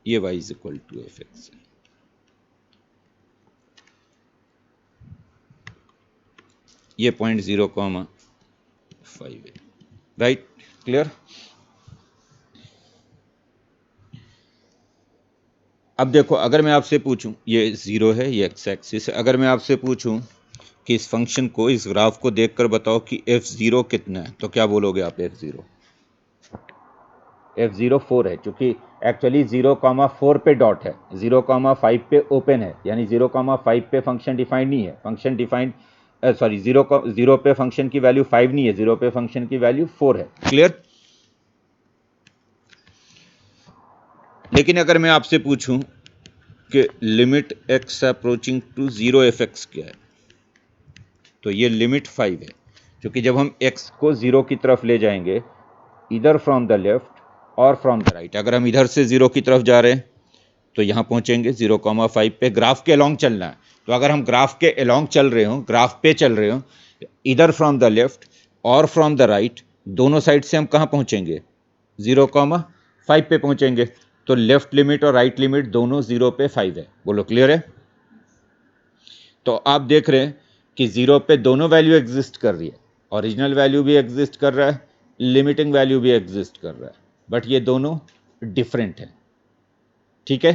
ये y is equal to f x है। ये पॉइंट 0,5 है, राइट? क्लियर? अब देखो, अगर मैं आपसे पूछूं, ये 0 है, ये एक्स एक्सिस है, अगर मैं आपसे पूछूं कि इस फंक्शन को, इस ग्राफ को देखकर बताओ कि f0 कितना है, तो क्या बोलोगे आप? f0 4 है, क्योंकि एक्चुअली 0,4 पे डॉट है, 0,5 पे ओपन है, यानी 0,5 पे फंक्शन डिफाइंड नहीं है, फंक्शन डिफाइंड सॉरी 0 पे फंक्शन की वैल्यू 5 नहीं है, 0 पे फंक्शन की वैल्यू 4 है। क्लियर? लेकिन अगर मैं आपसे पूछूं कि limit x approaching to 0 f x क्या है, तो ये लिमिट 5 है, क्योंकि जब हम x को 0 की तरफ ले जाएंगे, इधर फ्रॉम द लेफ्ट और फ्रॉम द राइट, अगर हम इधर से 0 की तरफ जा रहे हैं तो यहाँ पहुँचेंगे 0,5 पे, ग्राफ के अलॉन्ग चलना है, तो अगर हम ग्राफ के अलॉन्ग चल रहे हो, ग्राफ पे चल रहे हो, इधर फ्रॉम द लेफ्ट और फ्रॉम द राइट, दोनों साइड से हम कहाँ पहुँचेंगे? 0,5 पे पहुँचेंगे। तो लेफ्ट लिमिट और राइट लिमिट दोनों 0 पे 5 है। बोलो क्लियर है? तो आप देख रहे हैं कि 0 पे दोनों वैल्यू एग्जिस्ट कर रही है, ओरिजिनल वैल्यू भी एग्जिस्ट कर रहा है, लिमिटिंग वैल्यू भी एग्जिस्ट कर रहा है, बट ये दोनों डिफरेंट है। ठीक है?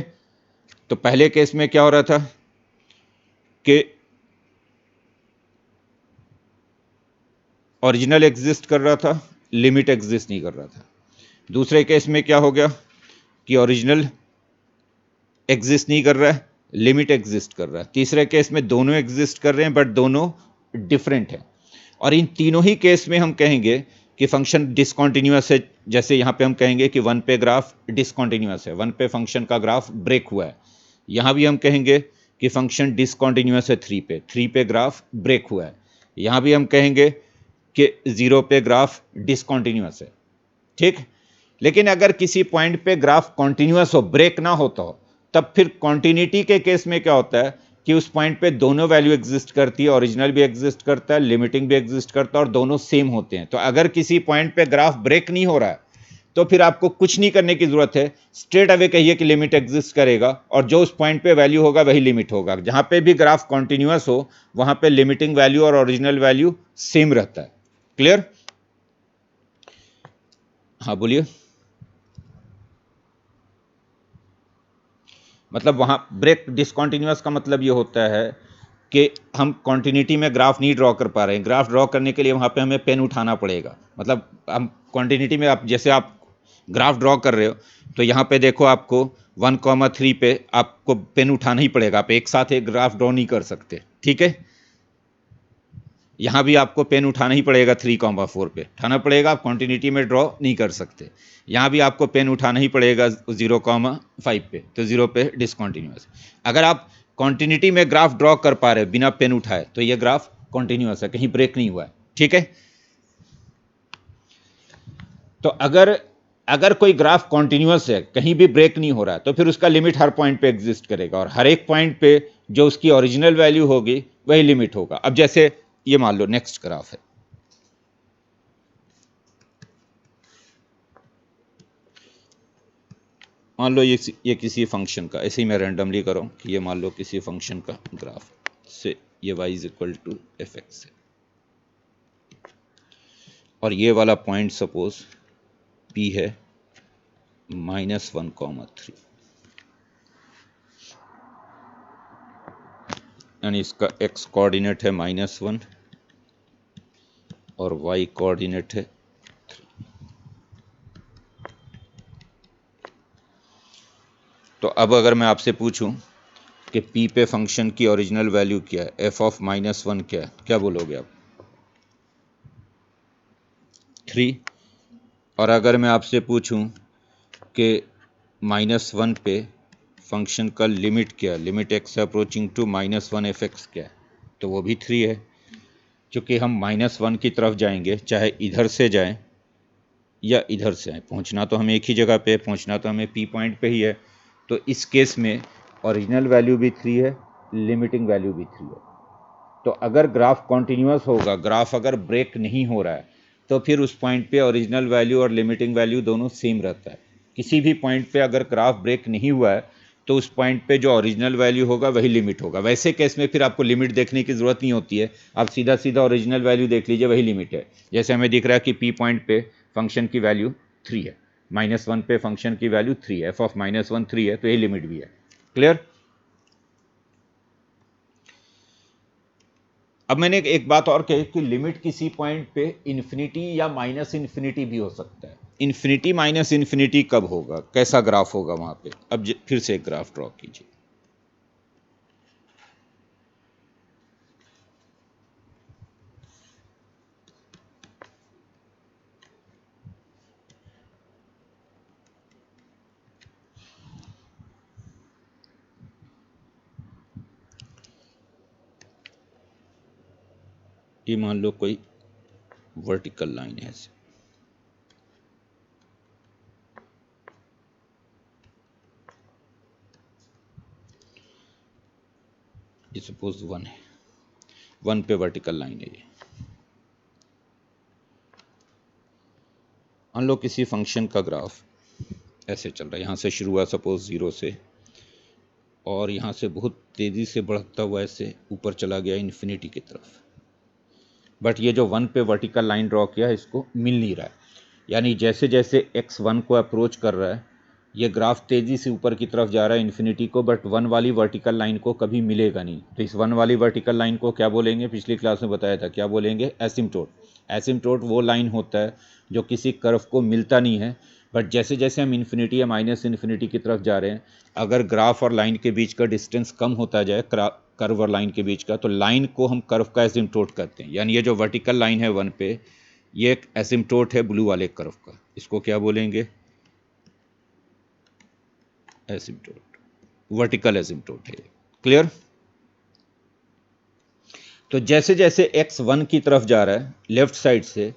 तो पहले केस में क्या हो रहा था कि ओरिजिनल एग्जिस्ट कर रहा था, लिमिट एग्जिस्ट नहीं कर रहा था। दूसरे केस में क्या हो गया कि ओरिजिनल एग्जिस्ट नहीं कर रहा है, लिमिट एग्जिस्ट कर रहा है। तीसरे केस में दोनों एग्जिस्ट कर रहे हैं बट दोनों डिफरेंट हैं। और इन तीनों ही केस में हम कहेंगे कि फंक्शन डिसकंटिन्यूअस है। जैसे यहाँ पे हम कहेंगे कि 1 पे ग्राफ डिसकंटिन्यूअस है, 1 पे फंक्शन का ग्राफ ब्रेक हुआ है। यहाँ भी हम कहेंगे कि फंक्शन डिसकंटिन्यूअस है 3 पे ग्राफ ब्रेक हुआ है। यहाँ भी हम कहेंगे कि 0 पे ग्राफ डिसकंटिन्यूअस है। ठीक? लेकिन अगर किसी पॉइंट पे ग्राफ कॉन्टिन्यूअस हो, ब्रेक ना होता हो, तब फिर कॉन्टिन्यूटी के केस में क्या होता है कि उस पॉइंट पे दोनों वैल्यू एग्जिस्ट करती है, ओरिजिनल भी एग्जिस्ट करता है, लिमिटिंग भी एग्जिस्ट करता है, और दोनों सेम होते हैं। तो अगर किसी पॉइंट पे ग्राफ ब्रेक नहीं हो रहा है तो फिर आपको कुछ नहीं करने की जरूरत है, स्ट्रेट अवे कहिए कि लिमिट एग्जिस्ट करेगा, और जो उस पॉइंट पे वैल्यू होगा वही लिमिट होगा। जहां पे भी ग्राफ कॉन्टिन्यूअस हो वहां पे लिमिटिंग वैल्यू और ओरिजिनल वैल्यू सेम रहता है। क्लियर? हाँ बोलिए। मतलब वहाँ ब्रेक डिसकंटिन्यूअस का मतलब ये होता है कि हम कॉन्टिन्यूटी में ग्राफ नहीं ड्रॉ कर पा रहे हैं। ग्राफ ड्रॉ करने के लिए वहाँ पे हमें पेन उठाना पड़ेगा। मतलब हम कॉन्टिन्यूटी में, आप जैसे आप ग्राफ ड्रॉ कर रहे हो तो यहाँ पे देखो आपको 1,3 पे आपको पेन उठाना ही पड़ेगा। आप एक साथ एक ग्राफ ड्रॉ नहीं कर सकते, ठीक है। यहाँ भी आपको पेन उठाना ही पड़ेगा, 3,4 पे उठाना पड़ेगा, आप कॉन्टिन्यूटी में ड्रॉ नहीं कर सकते। यहाँ भी आपको पेन उठाना ही पड़ेगा 0,5 पे, तो 0 पे डिसकंटिन्यूअस। अगर आप कॉन्टिन्यूटी में ग्राफ ड्रॉ कर पा रहे हो बिना पेन उठाए तो ये ग्राफ कॉन्टिन्यूअस है, कहीं ब्रेक नहीं हुआ है, ठीक है। तो अगर कोई ग्राफ कॉन्टिन्यूअस है, कहीं भी ब्रेक नहीं हो रहा है, तो फिर उसका लिमिट हर पॉइंट पे एग्जिस्ट करेगा और हर एक पॉइंट पे जो उसकी ओरिजिनल वैल्यू होगी वही लिमिट होगा। अब जैसे ये मान लो नेक्स्ट ग्राफ है, मान लो ये किसी फंक्शन का, ऐसे ही मैं रैंडमली करूँ कि ये मान लो किसी फंक्शन का ग्राफ से ये y is equal to f x है और ये वाला पॉइंट सपोज p है -1,3, यानी इसका x कोऑर्डिनेट है -1 और y कोऑर्डिनेट है। तो अब अगर मैं आपसे पूछूं कि p पे फंक्शन की ओरिजिनल वैल्यू क्या है, f ऑफ -1 क्या है, क्या बोलोगे आप? 3। और अगर मैं आपसे पूछूं कि -1 पे फंक्शन का लिमिट क्या है, limit x approaching to -1 f x क्या है, तो वो भी 3 है। क्योंकि हम -1 की तरफ जाएंगे, चाहे इधर से जाएं या इधर से आए, पहुंचना तो हमें एक ही जगह पे, पहुंचना तो हमें p पॉइंट पे ही है। तो इस केस में ओरिजिनल वैल्यू भी 3 है, लिमिटिंग वैल्यू भी 3 है। तो अगर ग्राफ कॉन्टिन्यूअस होगा, ग्राफ अगर ब्रेक नहीं हो रहा है, तो फिर उस पॉइंट पे ओरिजिनल वैल्यू और लिमिटिंग वैल्यू दोनों सेम रहता है। किसी भी पॉइंट पे अगर ग्राफ ब्रेक नहीं हुआ है तो उस पॉइंट पे जो ओरिजिनल वैल्यू होगा वही लिमिट होगा। वैसे केस में फिर आपको लिमिट देखने की ज़रूरत नहीं होती है, आप सीधा सीधा ओरिजिनल वैल्यू देख लीजिए, वही लिमिट है। जैसे हमें दिख रहा है कि पी पॉइंट पे फंक्शन की वैल्यू 3 है, -1 पे फंक्शन की वैल्यू 3 है, एफ ऑफ -1 3 है, तो ये लिमिट भी है। क्लियर? अब मैंने एक बात और कही कि लिमिट किसी पॉइंट पे इन्फिनिटी या माइनस इन्फिनिटी भी हो सकता है। इन्फिनिटी माइनस इन्फिनिटी कब होगा, कैसा ग्राफ होगा वहां पे? अब फिर से एक ग्राफ ड्रॉ कीजिए। ये मान लो कोई वर्टिकल लाइन है ऐसे, ये सपोज 1 है, 1 पे वर्टिकल लाइन है। ये मान लो किसी फंक्शन का ग्राफ ऐसे चल रहा है, यहाँ से शुरू हुआ सपोज 0 से और यहाँ से बहुत तेज़ी से बढ़ता हुआ ऐसे ऊपर चला गया इन्फिनिटी की तरफ। बट ये जो 1 पे वर्टिकल लाइन ड्रॉ किया है इसको मिल नहीं रहा है, यानी जैसे जैसे x 1 को अप्रोच कर रहा है ये ग्राफ तेज़ी से ऊपर की तरफ जा रहा है इन्फिनिटी को, बट 1 वाली वर्टिकल लाइन को कभी मिलेगा नहीं। तो इस 1 वाली वर्टिकल लाइन को क्या बोलेंगे, पिछली क्लास में बताया था, क्या बोलेंगे? एसिम्प्टोट। एसिम्प्टोट वो लाइन होता है जो किसी कर्व को मिलता नहीं है, बट जैसे जैसे हम इन्फिनिटी या माइनस इन्फिनिटी की तरफ जा रहे हैं, अगर ग्राफ और लाइन के बीच का डिस्टेंस कम होता जाए, कर्व और लाइन के बीच का, तो लाइन को हम कर्व का एसिम्प्टोट कहते हैं। यानी ये जो वर्टिकल लाइन है 1 पे, ये एक एसिम्प्टोट है ब्लू वाले कर्व का, इसको क्या बोलेंगे? एसिम्प्टोट, वर्टिकल एसिम्प्टोट है। क्लियर? तो जैसे जैसे x 1 की तरफ जा रहा है लेफ्ट साइड से,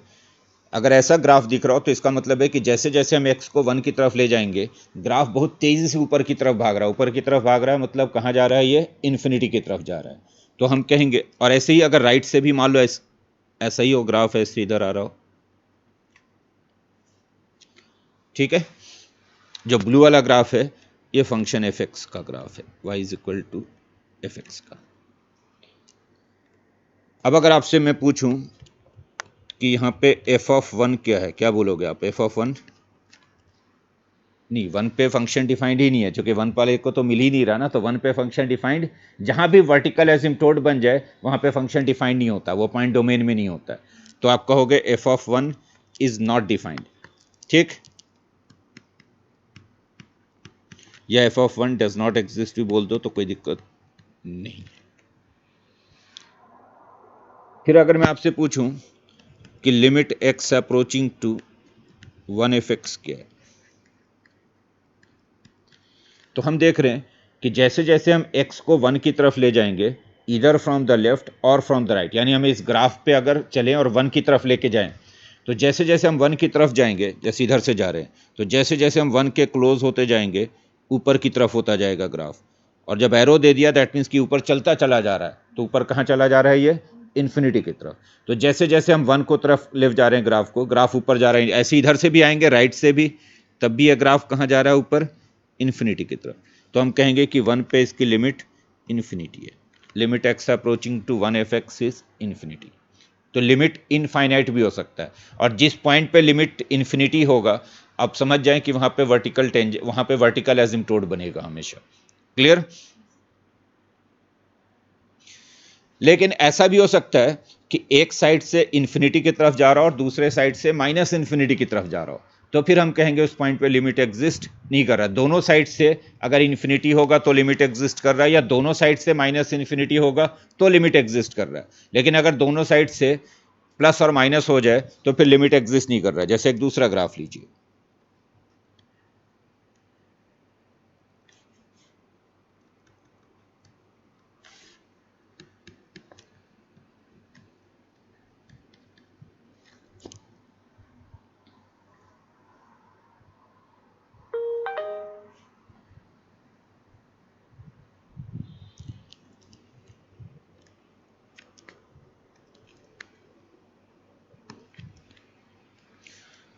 अगर ऐसा ग्राफ दिख रहा हो तो इसका मतलब है कि जैसे जैसे हम x को 1 की तरफ ले जाएंगे ग्राफ बहुत तेजी से ऊपर की तरफ भाग रहा है। ऊपर की तरफ भाग रहा है मतलब कहाँ जा रहा है? ये इन्फिनिटी की तरफ जा रहा है। तो हम कहेंगे, और ऐसे ही अगर राइट से भी मान लो ऐसा ही हो, ग्राफ ऐसे इधर आ रहा हो, ठीक है, जो ब्लू वाला ग्राफ है ये फंक्शन एफ एक्स का ग्राफ है, y is equal to f x का। अब अगर आपसे मैं पूछूं कि यहाँ पे f ऑफ 1 क्या है, क्या बोलोगे आप? f ऑफ 1 नहीं, 1 पे फंक्शन डिफाइंड ही नहीं है, क्योंकि 1 वाले को तो मिल ही नहीं रहा ना, तो 1 पे फंक्शन डिफाइंड, जहां भी वर्टिकल एसिम्प्टोट बन जाए वहां पे फंक्शन डिफाइंड नहीं होता, वो पॉइंट डोमेन में नहीं होता है। तो आप कहोगे F of 1 is not defined, ठीक, या F of 1 does not exist भी बोल दो तो कोई दिक्कत नहीं। फिर अगर मैं आपसे पूछूं कि limit x approaching to 1 f x क्या है, तो हम देख रहे हैं कि जैसे जैसे हम x को 1 की तरफ ले जाएंगे, इधर फ्रॉम द लेफ्ट और फ्रॉम द राइट, यानी हम इस ग्राफ पे अगर चलें और 1 की तरफ लेके जाएं, तो जैसे जैसे हम 1 की तरफ जाएंगे, जैसे इधर से जा रहे हैं, तो जैसे जैसे हम 1 के क्लोज होते जाएंगे ऊपर की तरफ होता जाएगा ग्राफ। और जब एरो दे दिया दैट मीन्स कि ऊपर चलता चला जा रहा है, तो ऊपर कहाँ चला जा रहा है, ये इन्फिनिटी की तरफ। तो जैसे जैसे हम 1 को तरफ ले जा रहे हैं ग्राफ को, ग्राफ ऊपर जा रहे हैं, ऐसे इधर से भी आएंगे राइट से भी, तब भी यह ग्राफ कहाँ जा रहा है, ऊपर इन्फिनिटी की तरफ। तो हम कहेंगे कि 1 पे इसकी लिमिट इन्फिनिटी है, limit x approaching to 1 f x is infinity. तो लिमिट इनफाइनाइट भी हो सकता है, और जिस पॉइंट पे लिमिट इन्फिनिटी होगा आप समझ जाएं कि वहां पे वर्टिकल वहां पे वर्टिकल एसिम्प्टोट बनेगा हमेशा। क्लियर? लेकिन ऐसा भी हो सकता है कि एक साइड से इन्फिनिटी की तरफ जा रहा हो और दूसरे साइड से माइनस इन्फिनिटी की तरफ जा रहा हो, तो फिर हम कहेंगे उस पॉइंट पे लिमिट एग्जिस्ट नहीं कर रहा। दोनों साइड से अगर इन्फिनिटी होगा तो लिमिट एग्जिस्ट कर रहा है, या दोनों साइड से माइनस इन्फिनिटी होगा तो लिमिट एग्जिस्ट कर रहा है। लेकिन अगर दोनों साइड से प्लस और माइनस हो जाए तो फिर लिमिट एग्जिस्ट नहीं कर रहा है। जैसे एक दूसरा ग्राफ लीजिए,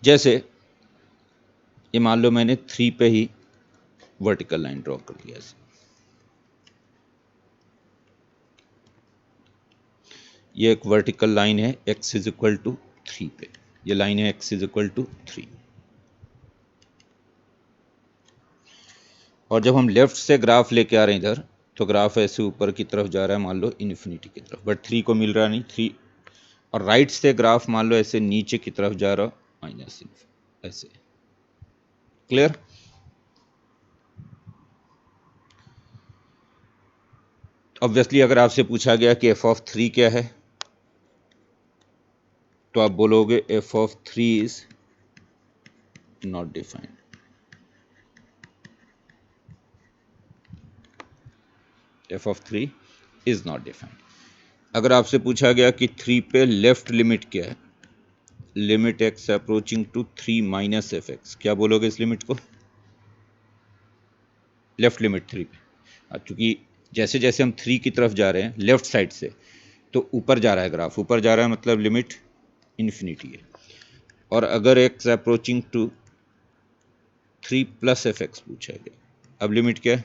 जैसे ये मान लो मैंने 3 पे ही वर्टिकल लाइन ड्रॉ कर दिया। ये एक वर्टिकल लाइन है x इज इक्वल टू 3 पे, ये लाइन है x इज इक्वल टू 3। और जब हम लेफ्ट से ग्राफ लेके आ रहे हैं इधर, तो ग्राफ ऐसे ऊपर की तरफ जा रहा है, मान लो इन्फिनिटी की तरफ, बट 3 को मिल रहा नहीं 3। और राइट से ग्राफ मान लो ऐसे नीचे की तरफ जा रहा माइनस ऐसे। क्लियर? ऑब्वियसली अगर आपसे पूछा गया कि एफ ऑफ 3 क्या है, तो आप बोलोगे F of 3 is not defined. F of 3 is not defined. अगर आपसे पूछा गया कि 3 पे लेफ्ट लिमिट क्या है, limit x approaching to 3 minus f x, क्या बोलोगे इस लिमिट को? लेफ्ट लिमिट 3 पे, चूंकि जैसे जैसे हम 3 की तरफ जा रहे हैं लेफ्ट साइड से, तो ऊपर जा रहा है ग्राफ, ऊपर जा रहा है मतलब लिमिट इन्फिनिटी है। और अगर x approaching to 3 plus f x पूछा गया, अब लिमिट क्या है?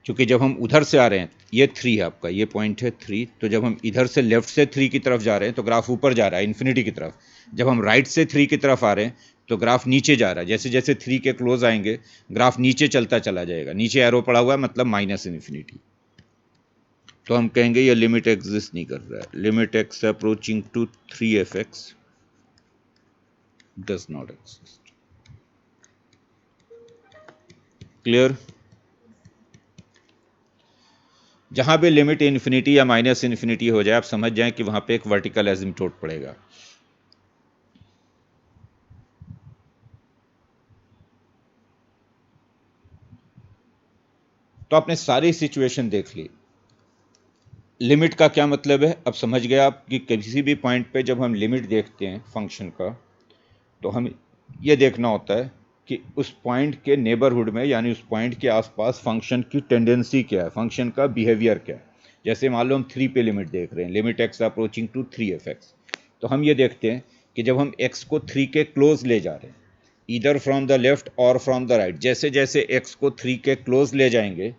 क्योंकि जब हम उधर से आ रहे हैं, ये 3 है आपका, ये पॉइंट है 3, तो जब हम इधर से लेफ्ट से 3 की तरफ जा रहे हैं तो ग्राफ ऊपर जा रहा है इन्फिनिटी की तरफ। जब हम राइट से 3 की तरफ आ रहे हैं तो ग्राफ नीचे जा रहा है, जैसे जैसे 3 के क्लोज आएंगे ग्राफ नीचे चलता चला जाएगा, नीचे एरो पड़ा हुआ है मतलब माइनस इन्फिनिटी। तो हम कहेंगे ये लिमिट एग्जिस्ट नहीं कर रहा है, limit x approaching to 3 f x does not exist. Clear? जहां भी लिमिट इन्फिनिटी या माइनस इन्फिनिटी हो जाए, आप समझ जाएं कि वहां पे एक वर्टिकल एसिम्प्टोट पड़ेगा। तो आपने सारी सिचुएशन देख ली। लिमिट का क्या मतलब है अब समझ गए आप कि किसी भी पॉइंट पे जब हम लिमिट देखते हैं फंक्शन का, तो हम ये देखना होता है कि उस पॉइंट के नेबरहुड में, यानी उस पॉइंट के आसपास फंक्शन की टेंडेंसी क्या है, फंक्शन का बिहेवियर क्या है। जैसे मान लो हम 3 पे लिमिट देख रहे हैं, limit x approaching to 3 f x, तो हम ये देखते हैं कि जब हम x को 3 के क्लोज ले जा रहे हैं, ईदर फ्रॉम द लेफ्ट और फ्रॉम द राइट, जैसे जैसे x को 3 के क्लोज ले जाएंगे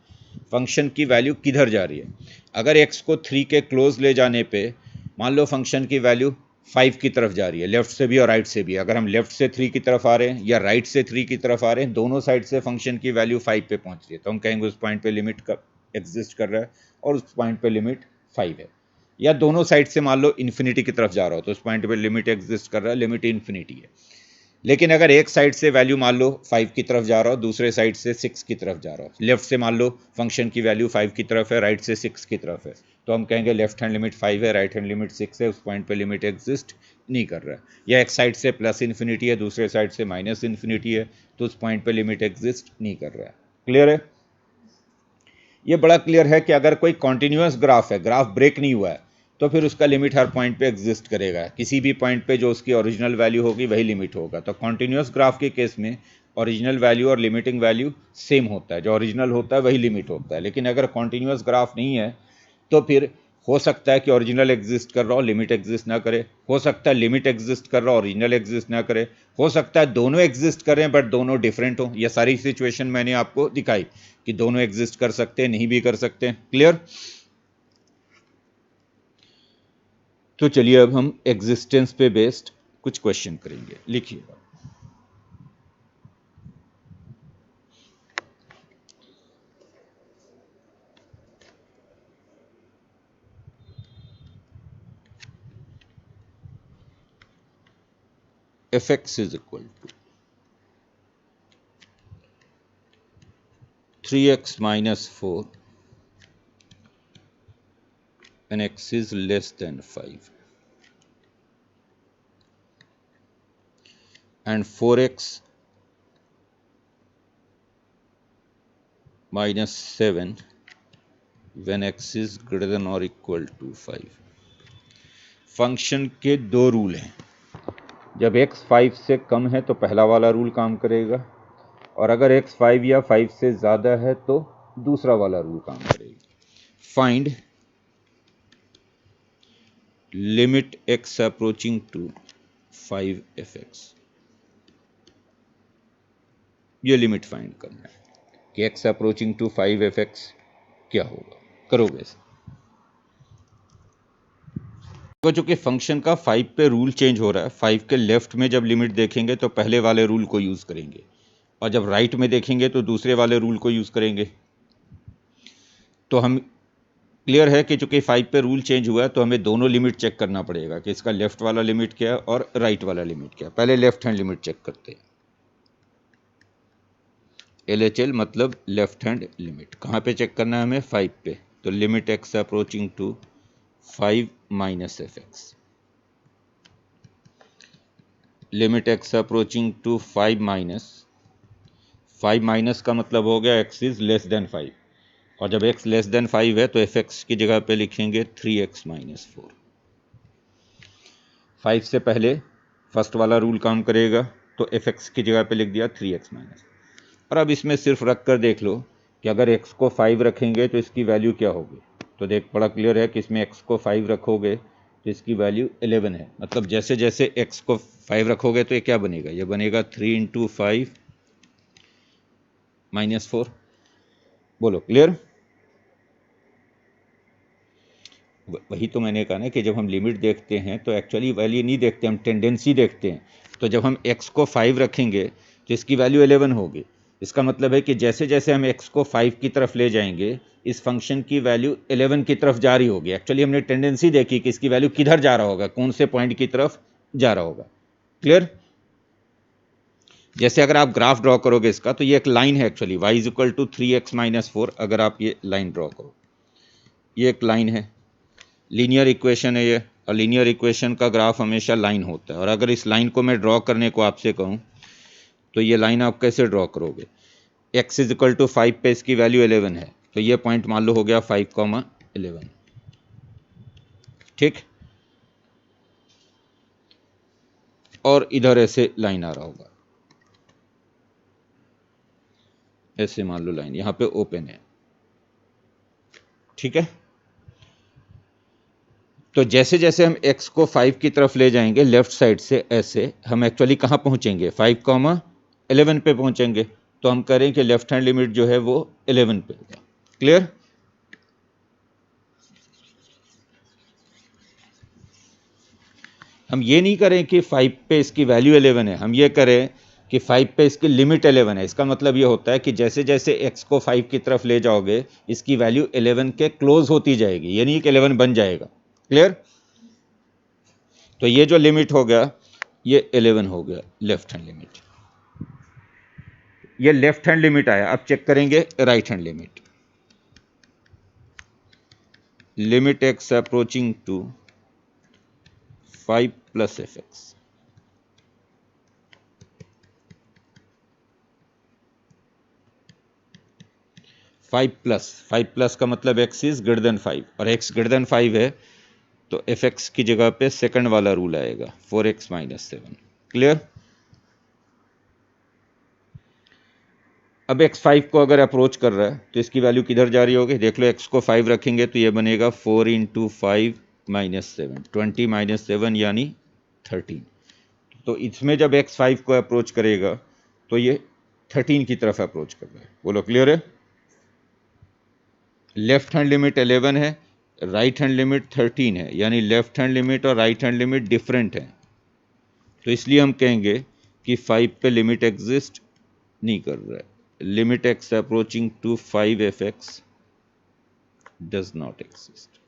फंक्शन की वैल्यू किधर जा रही है। अगर x को 3 के क्लोज ले जाने पे मान लो फंक्शन की वैल्यू 5 की तरफ जा रही है, लेफ्ट से भी और राइट से भी। अगर हम लेफ्ट से 3 की तरफ आ रहे हैं या राइट से 3 की तरफ आ रहे हैं, दोनों साइड से फंक्शन की वैल्यू 5 पे पहुंच रही है, तो हम कहेंगे उस पॉइंट पे लिमिट का एग्जिस्ट कर रहा है और उस पॉइंट पे लिमिट 5 है। या दोनों साइड से मान लो इन्फिनिटी की तरफ जा रहा हो तो उस पॉइंट पे लिमिट एग्जिस्ट कर रहा है, लिमिट इन्फिनिटी है। लेकिन अगर एक साइड से वैल्यू मान लो 5 की तरफ जा रहा हो, दूसरे साइड से 6 की तरफ जा रहा हो, लेफ्ट से मान लो फंक्शन की वैल्यू 5 की तरफ है, राइट से 6 की तरफ है, तो हम कहेंगे लेफ्ट हैंड लिमिट 5 है, राइट हैंड लिमिट 6 है, उस पॉइंट पे लिमिट एग्जिस्ट नहीं कर रहा है। या एक साइड से प्लस इन्फिनिटी है, दूसरे साइड से माइनस इन्फिनिटी है, तो उस पॉइंट पे लिमिट एग्जिस्ट नहीं कर रहा है। क्लियर है? ये बड़ा क्लियर है कि अगर कोई कॉन्टिन्यूस ग्राफ है, ग्राफ ब्रेक नहीं हुआ है, तो फिर उसका लिमिट हर पॉइंट पे एग्जिस्ट करेगा। किसी भी पॉइंट पे जो उसकी ओरिजिनल वैल्यू होगी वही लिमिट होगा। तो कॉन्टिन्यूस ग्राफ के केस में ओरिजिनल वैल्यू और लिमिटिंग वैल्यू सेम होता है, जो ओरिजिनल होता है वही लिमिट होता है। लेकिन अगर कॉन्टिन्यूस ग्राफ नहीं है तो फिर हो सकता है कि ओरिजिनल एग्जिस्ट कर रहा हो, लिमिट एग्जिस्ट ना करे, हो सकता है लिमिट एग्जिस्ट कर रहा हो, ओरिजिनल एग्जिस्ट ना करे, हो सकता है दोनों एग्जिस्ट करें बट दोनों डिफरेंट हो। ये सारी सिचुएशन मैंने आपको दिखाई कि दोनों एग्जिस्ट कर सकते हैं, नहीं भी कर सकते। क्लियर? तो चलिए अब हम एग्जिस्टेंस पे बेस्ड कुछ क्वेश्चन करेंगे। लिखिएगा। fx is equal to 3x minus 4 and x is less than 5 and 4x minus 7 when x is greater than or equal to 5। Function के दो रूल हैं। जब x 5 से कम है तो पहला वाला रूल काम करेगा, और अगर x 5 या 5 से ज़्यादा है तो दूसरा वाला रूल काम करेगा। Find limit x approaching to 5 fx। ये लिमिट फाइंड करना है कि x अप्रोचिंग टू 5 fx क्या होगा। करोगे इसे। तो चूंकि फंक्शन का 5 पे रूल चेंज हो रहा है, 5 के लेफ्ट में जब लिमिट देखेंगे तो पहले वाले रूल को यूज़ करेंगे, और जब राइट में देखेंगे तो दूसरे वाले रूल को यूज़ करेंगे। तो हम क्लियर है कि चूंकि 5 पे रूल चेंज हुआ है तो हमें दोनों लिमिट चेक करना पड़ेगा कि इसका लेफ्ट वाला लिमिट क्या है और राइट वाला लिमिट क्या है। पहले लेफ्ट हैंड लिमिट चेक करते हैं। LHL मतलब लेफ्ट हैंड लिमिट। कहाँ पे चेक करना है हमें? 5 पे। तो limit x approaching to 5 minus fx। Limit x approaching to 5 minus का मतलब हो गया x इज लेस देन 5, और जब x लेस देन 5 है तो fx की जगह पे लिखेंगे 3x माइनस 4। 5 से पहले फर्स्ट वाला रूल काम करेगा तो fx की जगह पे लिख दिया 3x माइनस। और अब इसमें सिर्फ रख कर देख लो कि अगर x को 5 रखेंगे तो इसकी वैल्यू क्या होगी। तो देख बड़ा क्लियर है कि इसमें x को 5 रखोगे तो इसकी वैल्यू 11 है। मतलब जैसे जैसे x को 5 रखोगे तो ये क्या बनेगा? ये बनेगा 3 इंटू 5 माइनस 4। बोलो क्लियर? वही तो मैंने कहा ना कि जब हम लिमिट देखते हैं तो एक्चुअली वैल्यू नहीं देखते, हम टेंडेंसी देखते हैं। तो जब हम x को 5 रखेंगे तो इसकी वैल्यू 11 होगी। इसका मतलब है कि जैसे जैसे हम x को 5 की तरफ ले जाएंगे इस फंक्शन की वैल्यू 11 की तरफ जा रही होगी। एक्चुअली हमने टेंडेंसी देखी कि इसकी वैल्यू किधर जा रहा होगा, कौन से पॉइंट की तरफ जा रहा होगा। क्लियर? जैसे अगर आप ग्राफ ड्रॉ करोगे इसका तो ये एक लाइन है actually, y is equal to 3x minus 4। अगर आप ये लाइन ड्रॉ करो, ये एक लाइन है, लीनियर इक्वेशन है ये, और लीनियर इक्वेशन का ग्राफ हमेशा लाइन होता है। और अगर इस लाइन को मैं ड्रॉ करने को आपसे कहूँ तो ये लाइन आप कैसे ड्रॉ करोगे? x इज इक्वल टू 5 पे इसकी वैल्यू 11 है, तो ये पॉइंट मान लो हो गया 5,11। ठीक? और इधर ऐसे लाइन आ रहा होगा, ऐसे मान लो लाइन यहाँ पे ओपन है। ठीक है? तो जैसे जैसे हम x को 5 की तरफ ले जाएंगे लेफ्ट साइड से, ऐसे हम एक्चुअली कहाँ पहुँचेंगे? 5,11 पे पहुँचेंगे। तो हम कह रहे हैं कि लेफ्ट हैंड लिमिट जो है वो 11 पे होगा। क्लियर? हम ये नहीं करें कि 5 पे इसकी वैल्यू 11 है, हम ये करें कि 5 पे इसकी लिमिट 11 है। इसका मतलब ये होता है कि जैसे जैसे x को 5 की तरफ ले जाओगे इसकी वैल्यू 11 के क्लोज होती जाएगी, ये नहीं कि 11 बन जाएगा। क्लियर? तो ये जो लिमिट हो गया ये 11 हो गया लेफ्ट हैंड लिमिट, ये लेफ्ट हैंड लिमिट आया। अब चेक करेंगे right hand limit. Limit x approaching to 5 plus f x, five plus का मतलब x इज ग्रेटर देन 5 और x ग्रेटर देन 5 है तो एफ एक्स की जगह पे सेकंड वाला रूल आएगा 4x माइनस 7। क्लियर? अब x5 को अगर अप्रोच कर रहा है तो इसकी वैल्यू किधर जा रही होगी? देख लो, x को 5 रखेंगे तो ये बनेगा 4 इंटू 5 माइनस 7, 20 माइनस 7 यानी 13। तो इसमें जब x5 को अप्रोच करेगा तो ये 13 की तरफ अप्रोच कर रहा है। बोलो क्लियर है? लेफ्ट हैंड लिमिट 11 है, राइट हैंड लिमिट 13 है, यानी लेफ्ट हैंड लिमिट और राइट हैंड लिमिट डिफरेंट है। तो इसलिए हम कहेंगे कि 5 पे लिमिट एग्जिस्ट नहीं कर रहा है। Limit x approaching to 5 f x does not exist.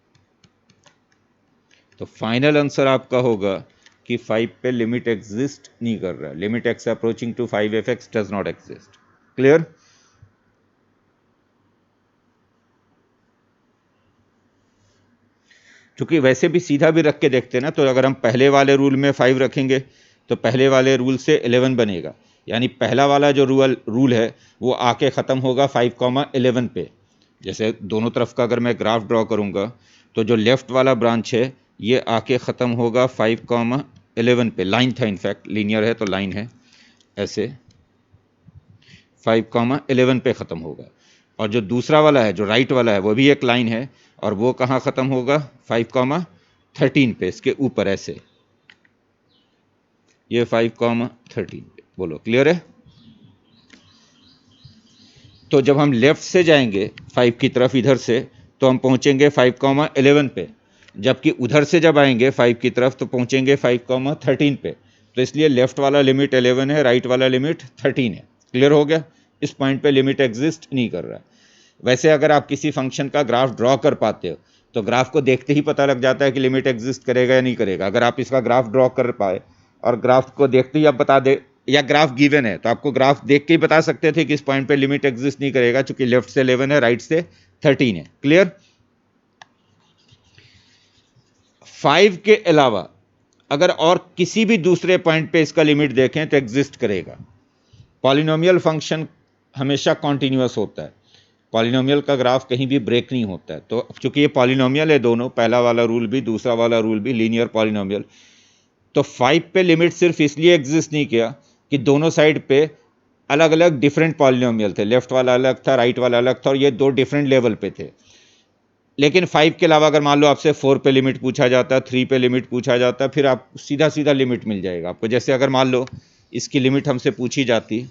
तो फाइनल आंसर आपका होगा कि 5 पे लिमिट एग्जिस्ट नहीं कर रहा है। Limit x approaching to 5 f x does not exist. Clear? क्योंकि वैसे भी सीधा भी रख के देखते हैं ना, तो अगर हम पहले वाले रूल में 5 रखेंगे तो पहले वाले रूल से 11 बनेगा, यानी पहला वाला जो रूल है वो आके ख़त्म होगा 5,11 पे। जैसे दोनों तरफ का अगर मैं ग्राफ ड्रॉ करूँगा तो जो लेफ़्ट वाला ब्रांच है ये आके ख़त्म होगा 5,11 पे। लाइन था, इनफैक्ट लीनियर है तो लाइन है, ऐसे 5,11 पे ख़त्म होगा। और जो दूसरा वाला है, जो राइट वाला है, वो भी एक लाइन है और वो कहाँ ख़त्म होगा? 5,13 पे, इसके ऊपर ऐसे, ये 5,13 पे। बोलो क्लियर है? तो जब हम लेफ्ट से जाएंगे 5 की तरफ इधर से तो हम पहुंचेंगे 5,11 पे, जबकि उधर से जब आएंगे 5 की तरफ तो पहुंचेंगे 5,13 पे। तो इसलिए लेफ्ट वाला लिमिट 11 है, राइट वाला लिमिट 13 है। क्लियर हो गया? इस पॉइंट पे लिमिट एग्जिस्ट नहीं कर रहा है। वैसे अगर आप किसी फंक्शन का ग्राफ ड्रॉ कर पाते हो तो ग्राफ को देखते ही पता लग जाता है कि लिमिट एग्जिस्ट करेगा या नहीं करेगा। अगर आप इसका ग्राफ ड्रॉ कर पाए और ग्राफ को देखते ही आप बता दे, या ग्राफ गिवन है तो आपको ग्राफ देख के ही बता सकते थे कि इस पॉइंट पे लिमिट एग्जिस्ट नहीं करेगा, क्योंकि लेफ्ट से 11 है, राइट से 13 है। क्लियर? 5 के अलावा अगर और किसी भी दूसरे पॉइंट पे इसका लिमिट देखें तो एग्जिस्ट करेगा। पॉलिनोमियल फंक्शन हमेशा कॉन्टिन्यूअस होता है, पॉलिनोमियल का ग्राफ कहीं भी ब्रेक नहीं होता है। तो चूंकि ये पॉलिनोमियल है दोनों, पहला वाला रूल भी दूसरा वाला रूल भी लीनियर पॉलिनोमियल, तो 5 पे लिमिट सिर्फ इसलिए एग्जिस्ट नहीं किया कि दोनों साइड पे अलग अलग डिफरेंट पॉलिनोमियल थे, लेफ्ट वाला अलग था, राइट वाला अलग था, और ये दो डिफरेंट लेवल पे थे। लेकिन 5 के अलावा अगर मान लो आपसे 4 पे लिमिट पूछा जाता, 3 पे लिमिट पूछा जाता, फिर आप सीधा सीधा लिमिट मिल जाएगा आपको। जैसे अगर मान लो इसकी लिमिट हमसे पूछी जाती,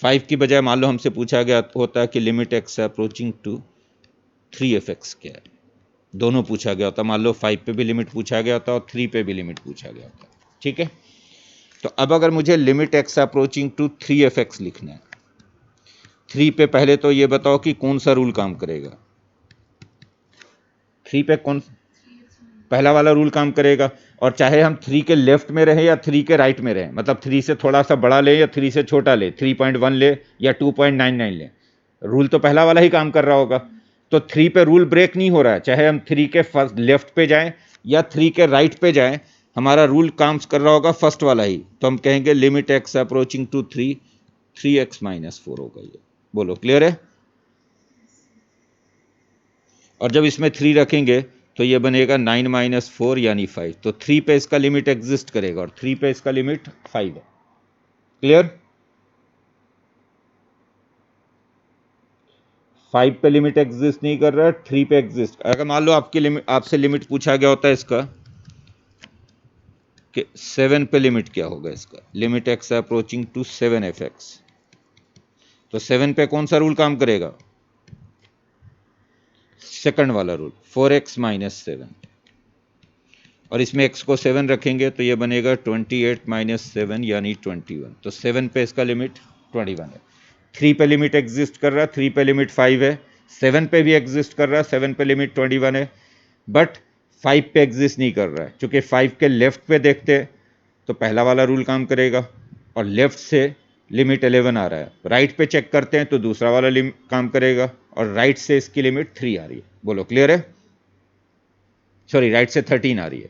फाइव की बजाय मान लो हमसे पूछा गया होता कि limit x approaching to 3 f x क्या है, दोनों पूछा गया होता। मान लो 5 पे भी लिमिट पूछा गया होता और 3 पे भी लिमिट पूछा गया होता। ठीक है? तो अब अगर मुझे limit x approaching to 3 f x लिखना है, 3 पे पहले तो ये बताओ कि कौन सा रूल काम करेगा? 3 पे कौन पहला वाला रूल काम करेगा, और चाहे हम 3 के लेफ्ट में रहें या 3 के राइट में रहें, मतलब 3 से थोड़ा सा बड़ा ले या 3 से छोटा ले, 3.1 ले या 2.99 ले, रूल तो पहला वाला ही काम कर रहा होगा। तो 3 पे रूल ब्रेक नहीं हो रहा है, चाहे हम 3 के फर्स्ट लेफ्ट पे जाएं या 3 के राइट पे जाएं, हमारा रूल काम कर रहा होगा फर्स्ट वाला ही। तो हम कहेंगे limit x approaching to 3, 3x minus 4 होगा ये। बोलो क्लियर है? और जब इसमें 3 रखेंगे तो ये बनेगा 9 माइनस 4 यानी 5। तो 3 पे इसका लिमिट एग्जिस्ट करेगा और 3 पे इसका लिमिट 5 है। क्लियर? 5 पे लिमिट एग्जिस्ट नहीं कर रहा है, 3 पे एग्जिस्ट। अगर मान लो आपकी लिमिट, आपसे लिमिट पूछा गया होता है इसका कि 7 पे लिमिट क्या होगा इसका, limit x approaching to 7 f x, तो 7 पे कौन सा रूल काम करेगा? सेकंड वाला रूल 4x माइनस 7, और इसमें x को 7 रखेंगे तो ये बनेगा 28 माइनस 7 यानी 21। तो 7 पे इसका लिमिट 21 है। 3 पे लिमिट एग्जिस्ट कर रहा है, 3 पे लिमिट 5 है, 7 पे भी एग्जिस्ट कर रहा है, 7 पे लिमिट 21 है, बट 5 पे एग्जिस्ट नहीं कर रहा है। चूंकि 5 के लेफ्ट पे देखते हैं तो पहला वाला रूल काम करेगा, और लेफ्ट से लिमिट 11 आ रहा है। राइट पे चेक करते हैं तो दूसरा वाला काम करेगा, और राइट से इसकी लिमिट 3 आ रही है। बोलो क्लियर है? सॉरी, राइट से 13 आ रही है।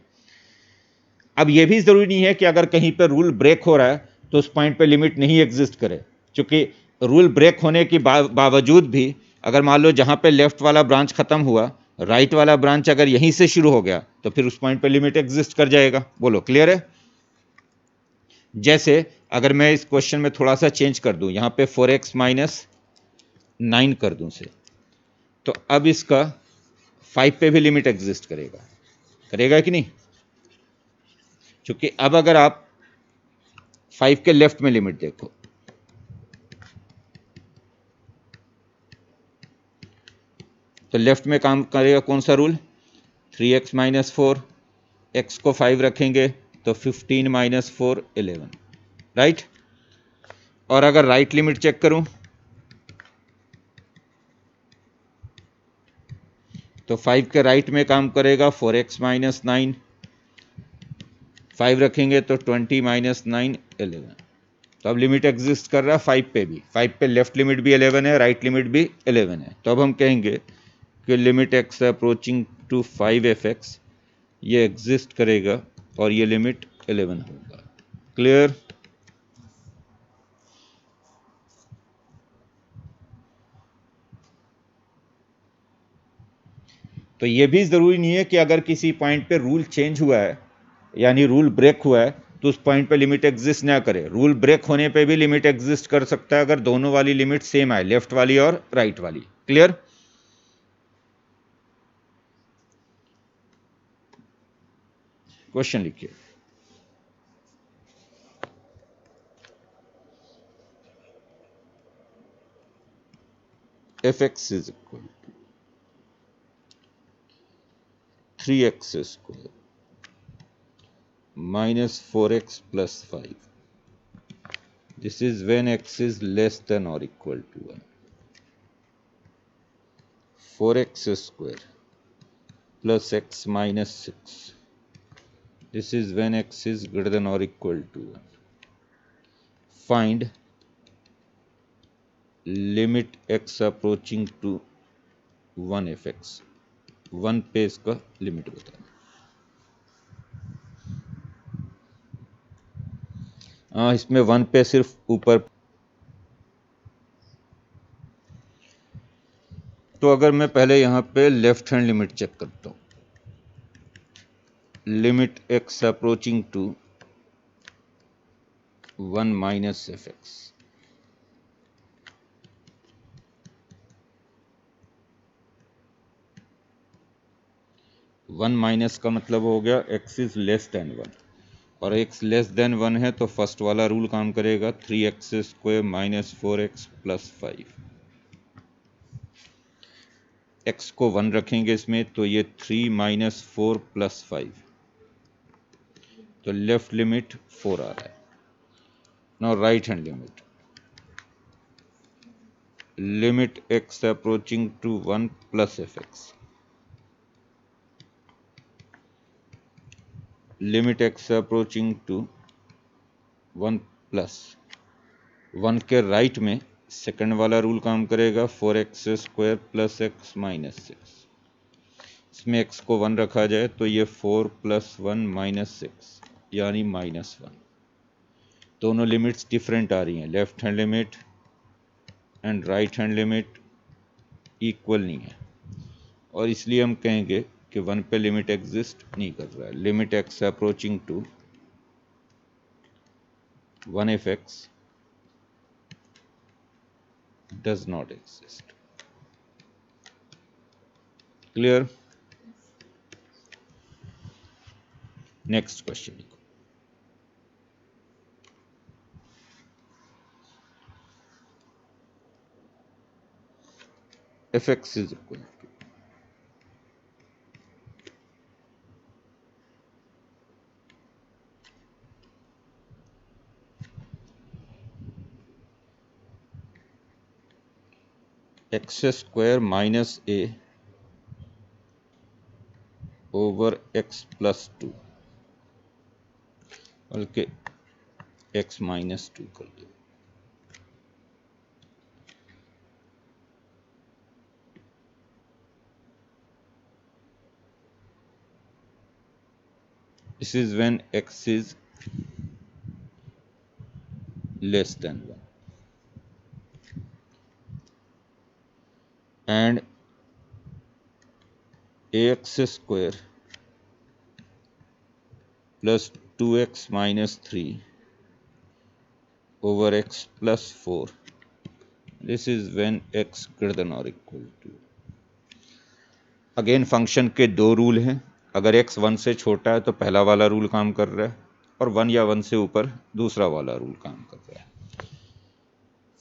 अब यह भी जरूरी नहीं है कि अगर कहीं पर रूल ब्रेक हो रहा है तो उस पॉइंट पे लिमिट नहीं एग्जिस्ट करे, क्योंकि रूल ब्रेक होने के बावजूद भी अगर मान लो जहां पे लेफ्ट वाला ब्रांच खत्म हुआ, राइट वाला ब्रांच अगर यहीं से शुरू हो गया तो फिर उस पॉइंट पे लिमिट एग्जिस्ट कर जाएगा। बोलो क्लियर है? जैसे अगर मैं इस क्वेश्चन में थोड़ा सा चेंज कर दूं, यहां पे 4x माइनस 9 कर दूं से, तो अब इसका 5 पे भी लिमिट एग्जिस्ट करेगा, करेगा कि नहीं? क्योंकि अब अगर आप 5 के लेफ्ट में लिमिट देखो, तो लेफ्ट में काम करेगा कौन सा रूल? 3x माइनस 4, एक्स को 5 रखेंगे तो 15 माइनस 4 11, राइट? और अगर राइट लिमिट चेक करूं तो 5 के राइट में काम करेगा 4x माइनस 9, 5 रखेंगे तो 20 माइनस 9 11। तो अब लिमिट एग्जिस्ट कर रहा है 5 पे भी, 5 पे लेफ्ट लिमिट भी 11 है, राइट लिमिट भी 11 है। तो अब हम कहेंगे कि limit x approaching to 5 f x ये एग्जिस्ट करेगा और ये लिमिट 11 होगा। क्लियर? तो ये भी ज़रूरी नहीं है कि अगर किसी पॉइंट पे रूल चेंज हुआ है यानी रूल ब्रेक हुआ है तो उस पॉइंट पे लिमिट एग्जिस्ट ना करे। रूल ब्रेक होने पे भी लिमिट एग्जिस्ट कर सकता है अगर दोनों वाली लिमिट सेम आए, लेफ्ट वाली और राइट वाली। क्लियर? क्वेश्चन लिखिए। F x is equal to 3x square minus 4x plus 5. This is when x is less than or equal to 1. 4x square plus x minus 6. This is when x is greater than or equal to 1. Find limit x approaching to 1 fx. 1 पे इसका लिमिट बताना। हाँ, इसमें 1 पे सिर्फ ऊपर। तो अगर मैं पहले यहाँ पे लेफ्ट हैंड लिमिट चेक करता हूँ, limit x approaching to 1 minus f x, 1 minus का मतलब हो गया x इज लेस देन 1, और x लेस देन 1 है तो फर्स्ट वाला रूल काम करेगा, 3x square minus 4x plus 5। x को 1 रखेंगे इसमें तो ये 3 माइनस 4 प्लस 5, तो लेफ्ट लिमिट 4 आ रहा है। Now right hand limit, limit x approaching to 1 plus f x, limit x approaching to 1 plus 1 के राइट में सेकंड वाला रूल काम करेगा, 4x square plus x minus 6। इसमें x को 1 रखा जाए तो ये 4 प्लस 1 माइनस 6 यानी माइनस 1। दोनों लिमिट्स डिफरेंट आ रही हैं, left hand limit and right hand limit equal नहीं है, और इसलिए हम कहेंगे कि 1 पे लिमिट एग्जिस्ट नहीं कर रहा है। Limit x approaching to 1 f x does not exist. Clear? Next question लिखो। F x is equal to x square minus a over x plus two, बल्कि एक्स माइनस टू कर दो। This is when x is less than 1 and ax square plus 2x minus 3 over x plus 4. This is when x greater than or equal to। Again function के दो रूल हैं। अगर x 1 से छोटा है तो पहला वाला रूल काम कर रहा है, और 1 या 1 से ऊपर दूसरा वाला रूल काम कर रहा है।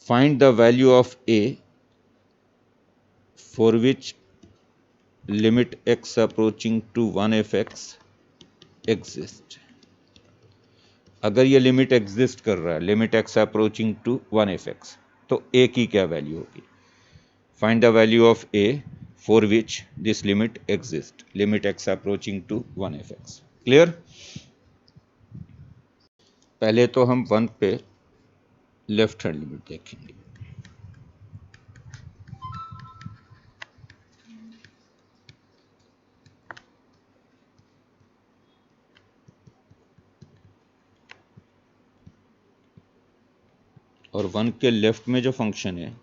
Find the value of a for which limit x approaching to 1 f x exist. अगर ये लिमिट एग्जिस्ट कर रहा है, limit x approaching to 1 f x, तो a की क्या वैल्यू होगी? Find the value of a for which this limit exist, limit x approaching to 1 f x। Clear? पहले तो हम 1 पे लेफ्ट हैंड लिमिट देखेंगे। और 1 के लेफ्ट में जो फंक्शन है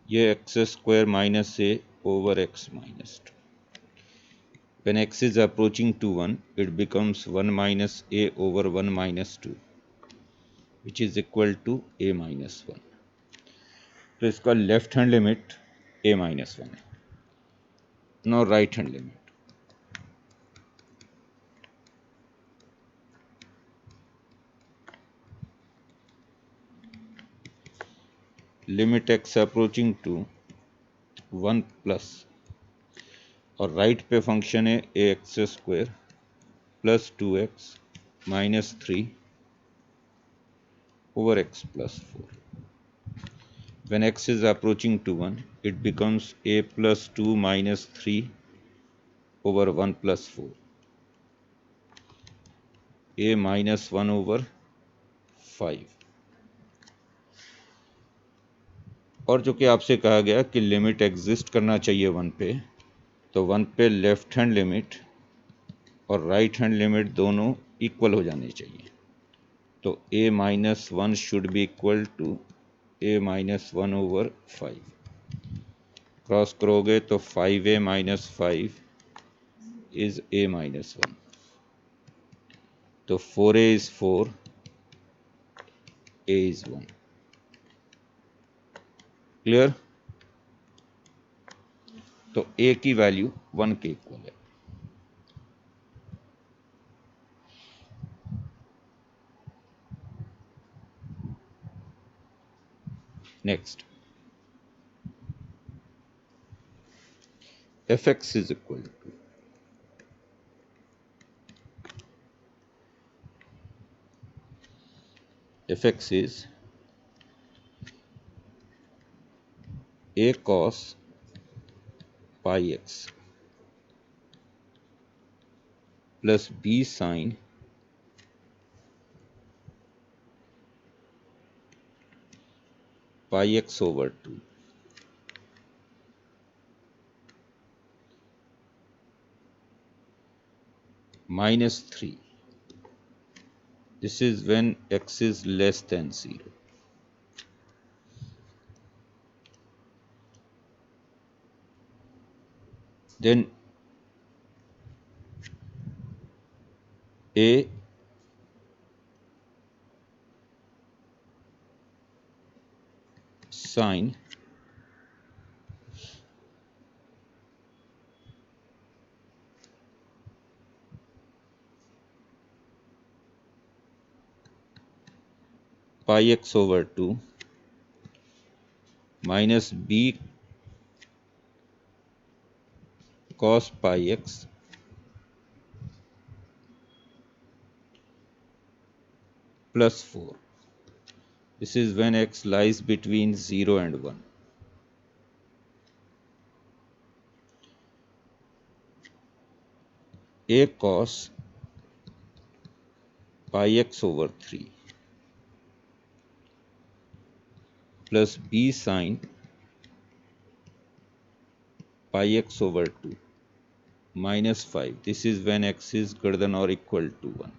ये x square minus a over x minus to. When x is approaching to 1, it becomes 1 minus a over 1 minus 2, which is equal to a minus 1. तो इसका left hand limit a minus 1 है। Now right hand limit, limit x approaching to 1 plus, और राइट पे फंक्शन है a x square plus 2x minus 3 over x plus 4। When x is approaching to 1, it becomes a plus 2 minus 3 over 1 plus 4, a minus 1 over 5। और जो कि आपसे कहा गया कि लिमिट एग्जिस्ट करना चाहिए 1 पे, तो 1 पे लेफ्ट हैंड लिमिट और राइट हैंड लिमिट दोनों इक्वल हो जाने चाहिए। तो a minus 1 should be equal to a minus 1 over 5। Cross करोगे तो 5a minus 5 is a minus 1, तो 4a is 4, a is 1। Clear? तो a की वैल्यू 1 के इक्वल है। Next, fx is equal to fx is a cos pi x plus b sin pi x over 2 minus 3. This is when x is less than 0. Then a sin pi x over 2 minus b cos pi x plus 4. This is when x lies between 0 and 1. A cos pi x over 3 plus b sine pi x over 2 minus 5. This is when x is greater than or equal to 1.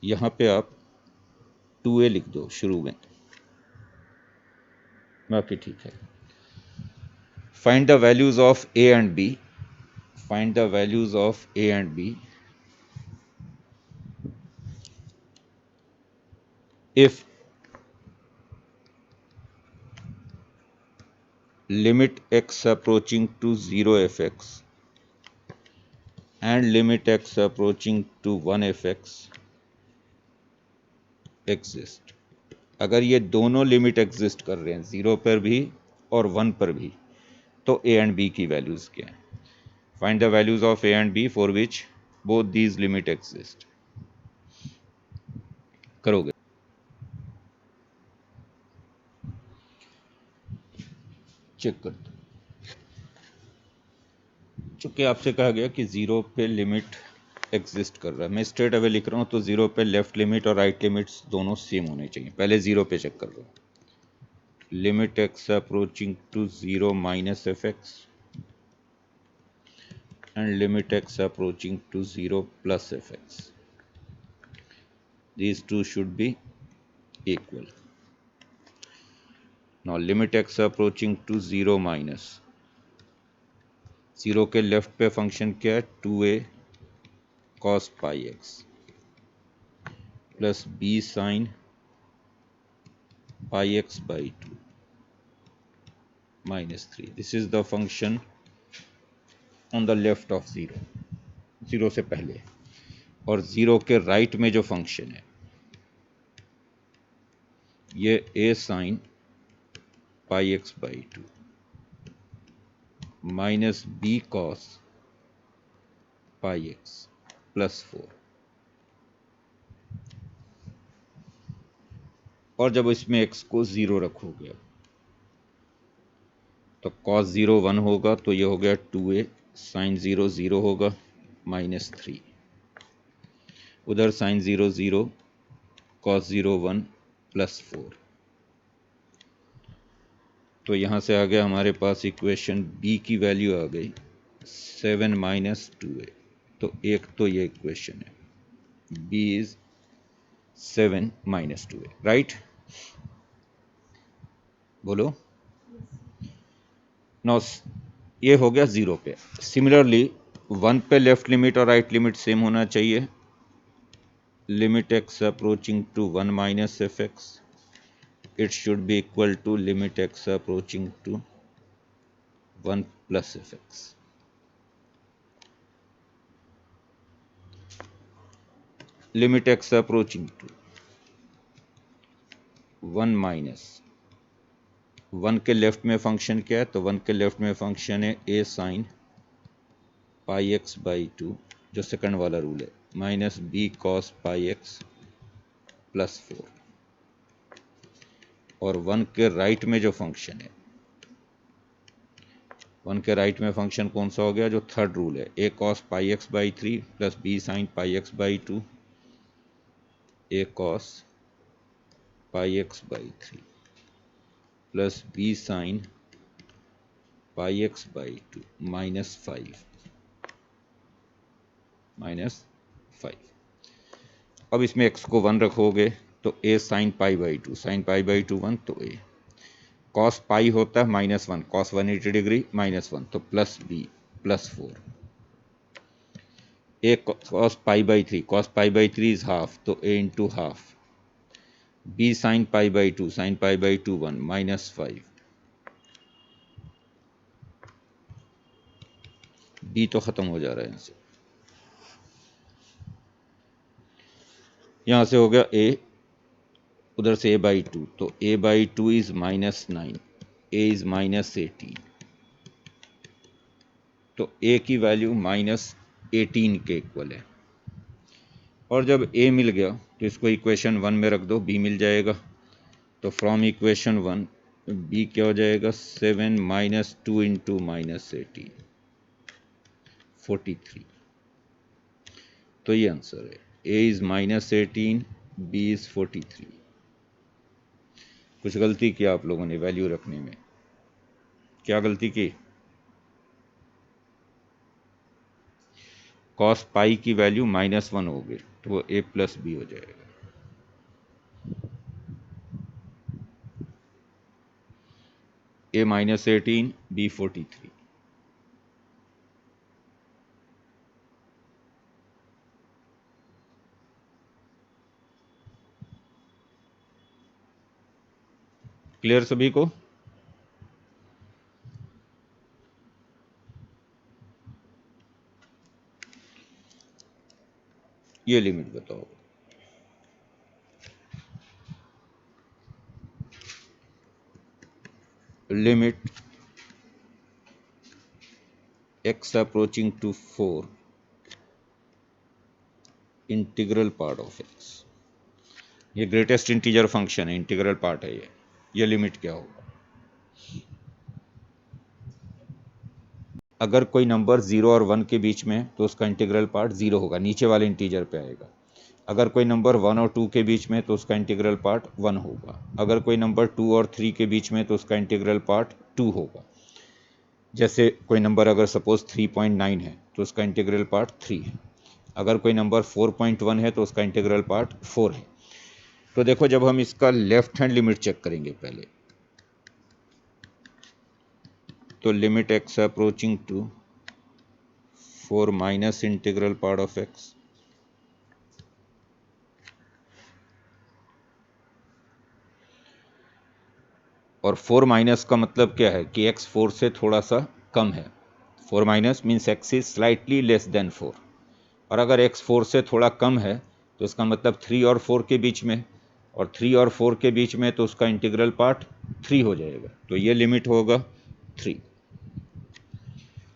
यहाँ पे आप 2a लिख दो शुरू में, बाकी ठीक है. Find the values of a and b. Find the values of a and b if limit x approaching to 0 fx and limit x approaching to 1 fx exist. अगर ये दोनों लिमिट एग्जिस्ट कर रहे हैं 0 पर भी और 1 पर भी, तो a and b की वैल्यूज क्या हैं? Find the values of a and b for which both these limit exist. करोगे? चेक कर दो. चूंकि आपसे कहा गया कि 0 पे लिमिट एग्जिस्ट कर रहा है, मैं स्ट्रेट अवे लिख रहा हूँ, तो 0 पे लेफ्ट लिमिट और राइट लिमिट्स दोनों सेम होने चाहिए. पहले 0 पे चेक कर लो. Limit x approaching to 0 minus f x and limit x approaching to 0 plus fx. These two should be equal. Now limit x approaching to 0 minus 0 के लेफ्ट पे फंक्शन क्या है? 2a cos pi x plus b sin pi x by 2 minus 3. This is the function on the left of 0, 0 से पहले. और 0 के राइट में जो फंक्शन है ये a sin pi x by 2 minus b cos pi x plus 4. और जब इसमें x को 0 रखोगे तो cos 0 1 होगा, तो ये हो गया 2a sin 0 0 होगा माइनस 3. उधर sin 0 0 cos 0 1 प्लस 4. तो यहाँ से आ गया हमारे पास इक्वेशन b की वैल्यू आ गई 7 माइनस 2a. तो एक तो ये इक्वेशन है, b is 7 minus 2a, right? बोलो. नौ ये हो गया 0 पे. सिमिलरली 1 पे लेफ्ट लिमिट और राइट लिमिट सेम होना चाहिए. Limit x approaching to 1 minus f x, it should be equal to limit x approaching to 1 plus fx. Limit x approaching to 1 minus 1 के लेफ्ट में फंक्शन क्या है? तो 1 के लेफ्ट में फंक्शन है a sin pi x by 2, जो सेकंड वाला रूल है, माइनस b cos पाई एक्स प्लस 4. और 1 के राइट में जो फंक्शन है, 1 के राइट में फंक्शन कौन सा हो गया? जो थर्ड रूल है, a cos pi x by 3 plus b sin pi x by 2, a cos pi x by 3 plus b sin pi x by 2 minus 5. अब इसमें x को 1 रखोगे तो a sin pi by 2, sin pi by 2 1, तो a cos पाई होता है माइनस 1, cos 180 डिग्री माइनस 1, तो plus b plus 4. a cos pi by 3, cos pi by 3 is half, तो a into half. b sin pi by 2, sin pi by 2 1 minus 5. b तो खत्म हो जा रहा है यहाँ से. यहाँ से हो गया a, उधर से a बाई 2, तो a by 2 is minus 9, a is minus 18. तो a की वैल्यू माइनस 18 के इक्वल है. और जब a मिल गया तो इसको इक्वेशन 1 में रख दो, b मिल जाएगा। तो फ्रॉम इक्वेशन 1 b क्या हो जाएगा, 7 माइनस 2 इंटू माइनस 18, 43। तो ये आंसर है, a इज -18, b इज 43। कुछ गलती किया आप लोगों ने वैल्यू रखने में, क्या गलती की? कॉस पाई की वैल्यू -1 होगी, तो वो a प्लस बी हो जाएगा। a -18, b 43। क्लियर सभी को? ये लिमिट बताओ। Limit x approaching to 4 integral part of x। ये ग्रेटेस्ट इंटीजर फंक्शन है, इंटीग्रल पार्ट है ये लिमिट क्या होगा? अगर कोई नंबर 0 और 1 के बीच में तो उसका इंटीग्रल पार्ट 0 होगा, नीचे वाले इंटीजर पे आएगा। अगर कोई नंबर 1 और 2 के बीच में तो उसका इंटीग्रल पार्ट 1 होगा। अगर कोई नंबर 2 और 3 के बीच में तो उसका इंटीग्रल पार्ट 2 होगा। जैसे कोई नंबर अगर सपोज 3.9 है तो उसका इंटीग्रल पार्ट 3 है। अगर कोई नंबर 4.1 है तो उसका इंटीग्रल पार्ट 4 है। तो देखो, जब हम इसका लेफ्ट हैंड लिमिट चेक करेंगे पहले, तो limit x approaching to 4 minus integral part of x, और 4 माइनस का मतलब क्या है कि x 4 से थोड़ा सा कम है। 4 minus means x is slightly less than 4। और अगर x 4 से थोड़ा कम है तो इसका मतलब 3 और 4 के बीच में, और 3 और 4 के बीच में तो उसका इंटीग्रल पार्ट 3 हो जाएगा। तो ये लिमिट होगा 3,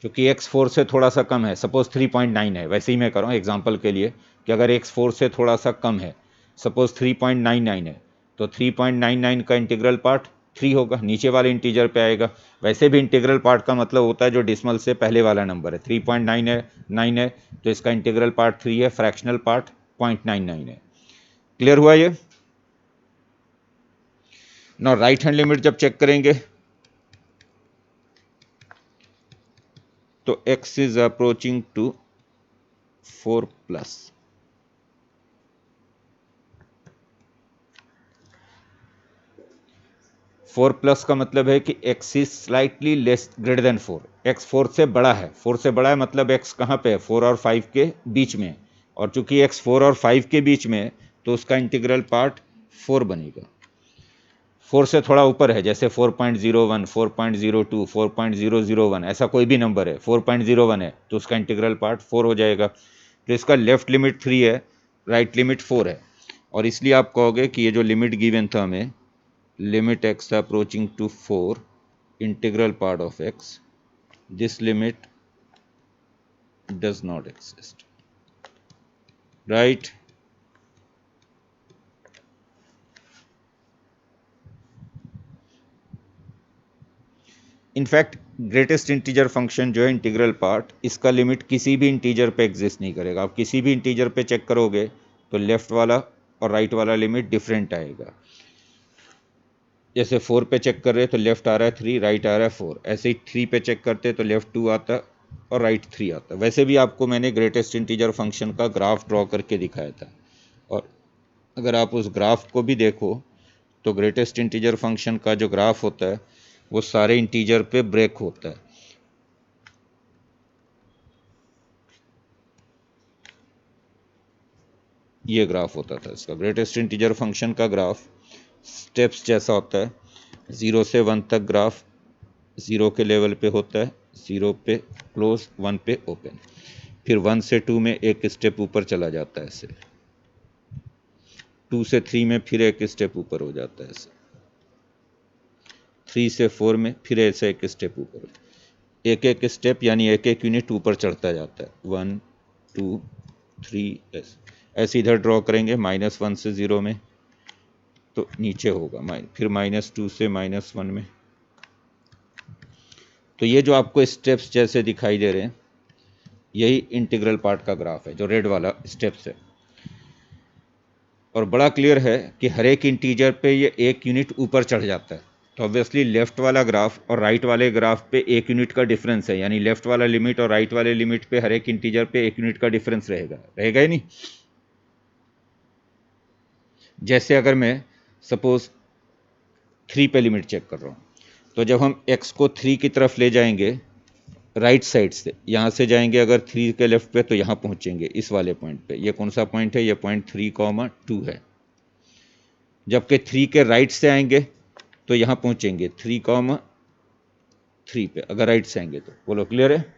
क्योंकि x 4 से थोड़ा सा कम है। सपोज 3.9 है, वैसे ही मैं कर रहा हूँ एग्जाम्पल के लिए कि अगर x 4 से थोड़ा सा कम है, सपोज 3.99 है, तो 3.99 का इंटीग्रल पार्ट 3 होगा, नीचे वाले इंटीजर पे आएगा। वैसे भी इंटीग्रल पार्ट का मतलब होता है जो डिसमल से पहले वाला नंबर है। 3.9 है तो इसका इंटीग्रल पार्ट 3 है, फ्रैक्शनल पार्ट 0.99 है। क्लियर हुआ ये? नाउ राइट हैंड लिमिट जब चेक करेंगे तो x is approaching to 4 plus, four plus का मतलब है कि x is slightly less greater than 4। x 4 से बड़ा है, 4 से बड़ा है मतलब x कहाँ पे है, 4 और 5 के बीच में। और चूंकि x 4 और 5 के बीच में है तो उसका इंटीग्रल पार्ट 4 बनेगा। 4 से थोड़ा ऊपर है, जैसे 4.01, 4.02, 4.001, ऐसा कोई भी नंबर है, 4.01 है तो उसका इंटीग्रल पार्ट 4 हो जाएगा। तो इसका लेफ्ट लिमिट 3 है, राइट लिमिट 4 है। और इसलिए आप कहोगे कि ये जो लिमिट गिवन था हमें, limit x approaching to 4 integral part of x, this limit does not exist, right? In fact greatest integer function जो है इंटीग्रल पार्ट, इसका लिमिट किसी भी इंटीजर पे एग्जिस्ट नहीं करेगा। आप किसी भी इंटीजर पे चेक करोगे तो लेफ्ट वाला और राइट वाला लिमिट डिफरेंट आएगा। जैसे 4 पे चेक कर रहे तो लेफ्ट आ रहा है 3, राइट आ रहा है 4। ऐसे ही 3 पे चेक करते तो लेफ्ट 2 आता और राइट 3 आता। वैसे भी आपको मैंने ग्रेटेस्ट इंटीजर फंक्शन का ग्राफ ड्रॉ करके दिखाया था, और अगर आप उस ग्राफ को भी देखो तो ग्रेटेस्ट इंटीजर फंक्शन का जो ग्राफ होता है वो सारे इंटीजर पे ब्रेक होता है। ये ग्राफ होता था इसका, ग्रेटेस्ट इंटीजर फंक्शन का ग्राफ स्टेप्स जैसा होता है। 0 से 1 तक ग्राफ 0 के लेवल पे होता है, 0 पे क्लोज, 1 पे ओपन। फिर 1 से 2 में एक स्टेप ऊपर चला जाता है ऐसे, 2 से 3 में फिर एक स्टेप ऊपर हो जाता है ऐसे, 3 से 4 में फिर ऐसे एक स्टेप ऊपर, एक एक स्टेप यानी एक एक यूनिट ऊपर चढ़ता जाता है, 1 2 3 ऐसे। ऐसे इधर ड्रॉ करेंगे -1 से 0 में तो नीचे होगा, फिर -2 से -1 में। तो ये जो आपको स्टेप्स जैसे दिखाई दे रहे हैं यही इंटीग्रल पार्ट का ग्राफ है, जो रेड वाला स्टेप्स है। और बड़ा क्लियर है कि हर एक इंटीजर पे ये 1 यूनिट ऊपर चढ़ जाता है। तो ऑब्वियसली लेफ्ट वाला ग्राफ और राइट वाले ग्राफ पे 1 यूनिट का डिफरेंस है, यानी लेफ्ट वाला लिमिट और राइट वाले लिमिट पे हर एक इंटीजर पे 1 यूनिट का डिफरेंस रहेगा ही नहीं। जैसे अगर मैं सपोज 3 पे लिमिट चेक कर रहा हूँ, तो जब हम x को 3 की तरफ ले जाएंगे राइट साइड से, यहाँ से जाएंगे अगर 3 के लेफ्ट पे तो यहाँ पहुँचेंगे इस वाले पॉइंट पे। ये कौन सा पॉइंट है? ये पॉइंट 3,2 है। जबकि 3 के राइट से आएंगे तो यहाँ पहुँचेंगे 3,3 पे, अगर राइट से आएंगे तो। बोलो क्लियर है?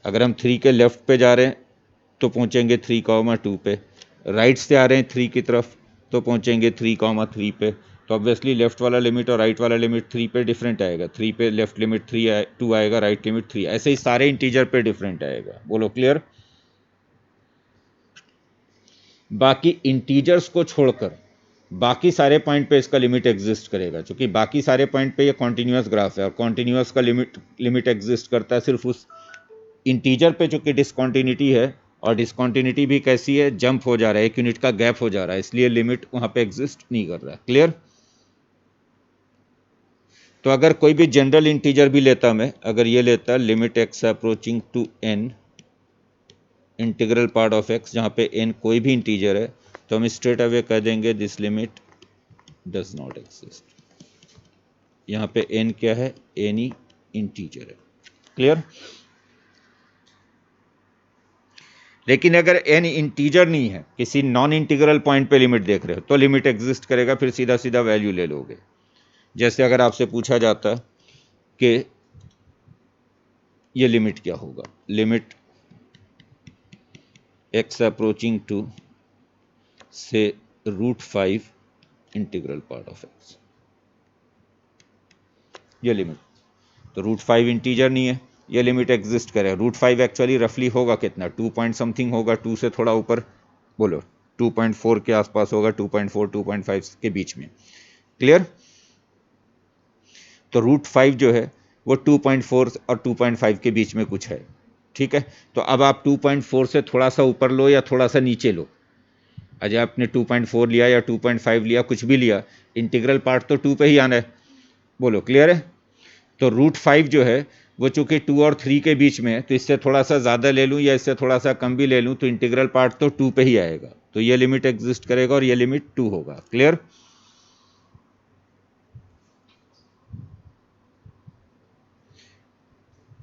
अगर हम 3 के लेफ्ट पे जा रहे हैं तो पहुँचेंगे 3,2 पे, राइट से आ रहे हैं 3 की तरफ तो पहुँचेंगे 3,3 पे। तो ऑब्वियसली लेफ्ट वाला लिमिट और राइट वाला लिमिट 3 पे डिफरेंट आएगा। 3 पे लेफ्ट लिमिट 2 आएगा, राइट लिमिट 3। ऐसे ही सारे इंटीजर पे डिफरेंट आएगा। बोलो क्लियर? बाकी इंटीजर्स को छोड़कर बाकी सारे पॉइंट पे इसका लिमिट एग्जिस्ट करेगा, क्योंकि बाकी सारे पॉइंट पे ये कॉन्टिन्यूस ग्राफ है और कॉन्टिन्यूस का लिमिट एग्जिस्ट करता है सिर्फ उस इंटीजर पे, चूंकि डिसकॉन्टिन्यूटी है। और डिसकॉन्टिन्यूटी भी कैसी है? जंप हो जा रहा है, 1 यूनिट का गैप हो जा रहा है, इसलिए लिमिट वहां पे एग्जिस्ट नहीं कर रहा है। क्लियर? तो अगर कोई भी जनरल इंटीजर भी लेता मैं, अगर ये लेता limit x approaching to n integral part of x, जहाँ पे n कोई भी इंटीजर है, तो हम स्ट्रेट अवे कह देंगे this limit does not exist. यहाँ पे n क्या है? एनी इंटीजर है। क्लियर? लेकिन अगर n इंटीजर नहीं है, किसी नॉन इंटीग्रल पॉइंट पे लिमिट देख रहे हो, तो लिमिट एग्जिस्ट करेगा, फिर सीधा सीधा वैल्यू ले लोगे। जैसे अगर आपसे पूछा जाता कि ये लिमिट क्या होगा? लिमिट x अप्रोचिंग टू से √5 इंटीग्रल पार्ट ऑफ x, ये लिमिट। तो √5 इंटीजर नहीं है, ये लिमिट एग्जिस्ट करे। √5 एक्चुअली रफली होगा कितना? 2 पॉइंट समथिंग होगा, 2 से थोड़ा ऊपर, बोलो 2.4 के आसपास होगा, 2.4 2.5 के बीच में। क्लियर? तो √5 जो है वो 2.4 और 2.5 के बीच में कुछ है। ठीक है, तो अब आप 2.4 से थोड़ा सा ऊपर लो या थोड़ा सा नीचे लो, अजय आपने 2.4 लिया या 2.5 लिया, कुछ भी लिया, इंटीग्रल पार्ट तो 2 पे ही आना है। बोलो क्लियर है? तो √5 जो है वो चूंकि 2 और 3 के बीच में है, तो इससे थोड़ा सा ज़्यादा ले लूँ या इससे थोड़ा सा कम भी ले लूँ तो इंटीग्रल पार्ट तो 2 पे ही आएगा। तो ये लिमिट एग्जिस्ट करेगा और ये लिमिट 2 होगा। क्लियर?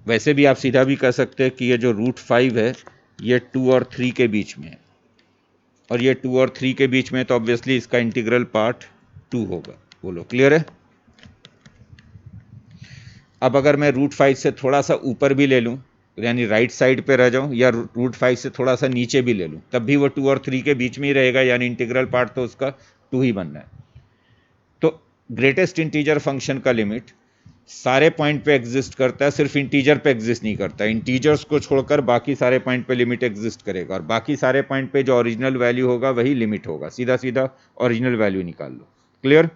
वैसे भी आप सीधा भी कह सकते हैं कि ये जो √5 है ये 2 और 3 के बीच में है, और ये 2 और 3 के बीच में, तो ऑब्वियसली इसका इंटीग्रल पार्ट 2 होगा। बोलो क्लियर है? अब अगर मैं √5 से थोड़ा सा ऊपर भी ले लूँ, यानी राइट साइड पे रह जाऊँ, या √5 से थोड़ा सा नीचे भी ले लूँ, तब भी वो 2 और 3 के बीच में ही रहेगा, यानी इंटीग्रल पार्ट तो उसका 2 ही बनना है। तो ग्रेटेस्ट इंटीजर फंक्शन का लिमिट सारे पॉइंट पे एग्जिस्ट करता है, सिर्फ इंटीजर पे एग्जिस्ट नहीं करता। इंटीजर्स को छोड़कर बाकी सारे पॉइंट पे लिमिट एग्जिस्ट करेगा, और बाकी सारे पॉइंट पे जो ओरिजिनल वैल्यू होगा वही लिमिट होगा। सीधा सीधा ओरिजिनल वैल्यू निकाल लो। क्लियर?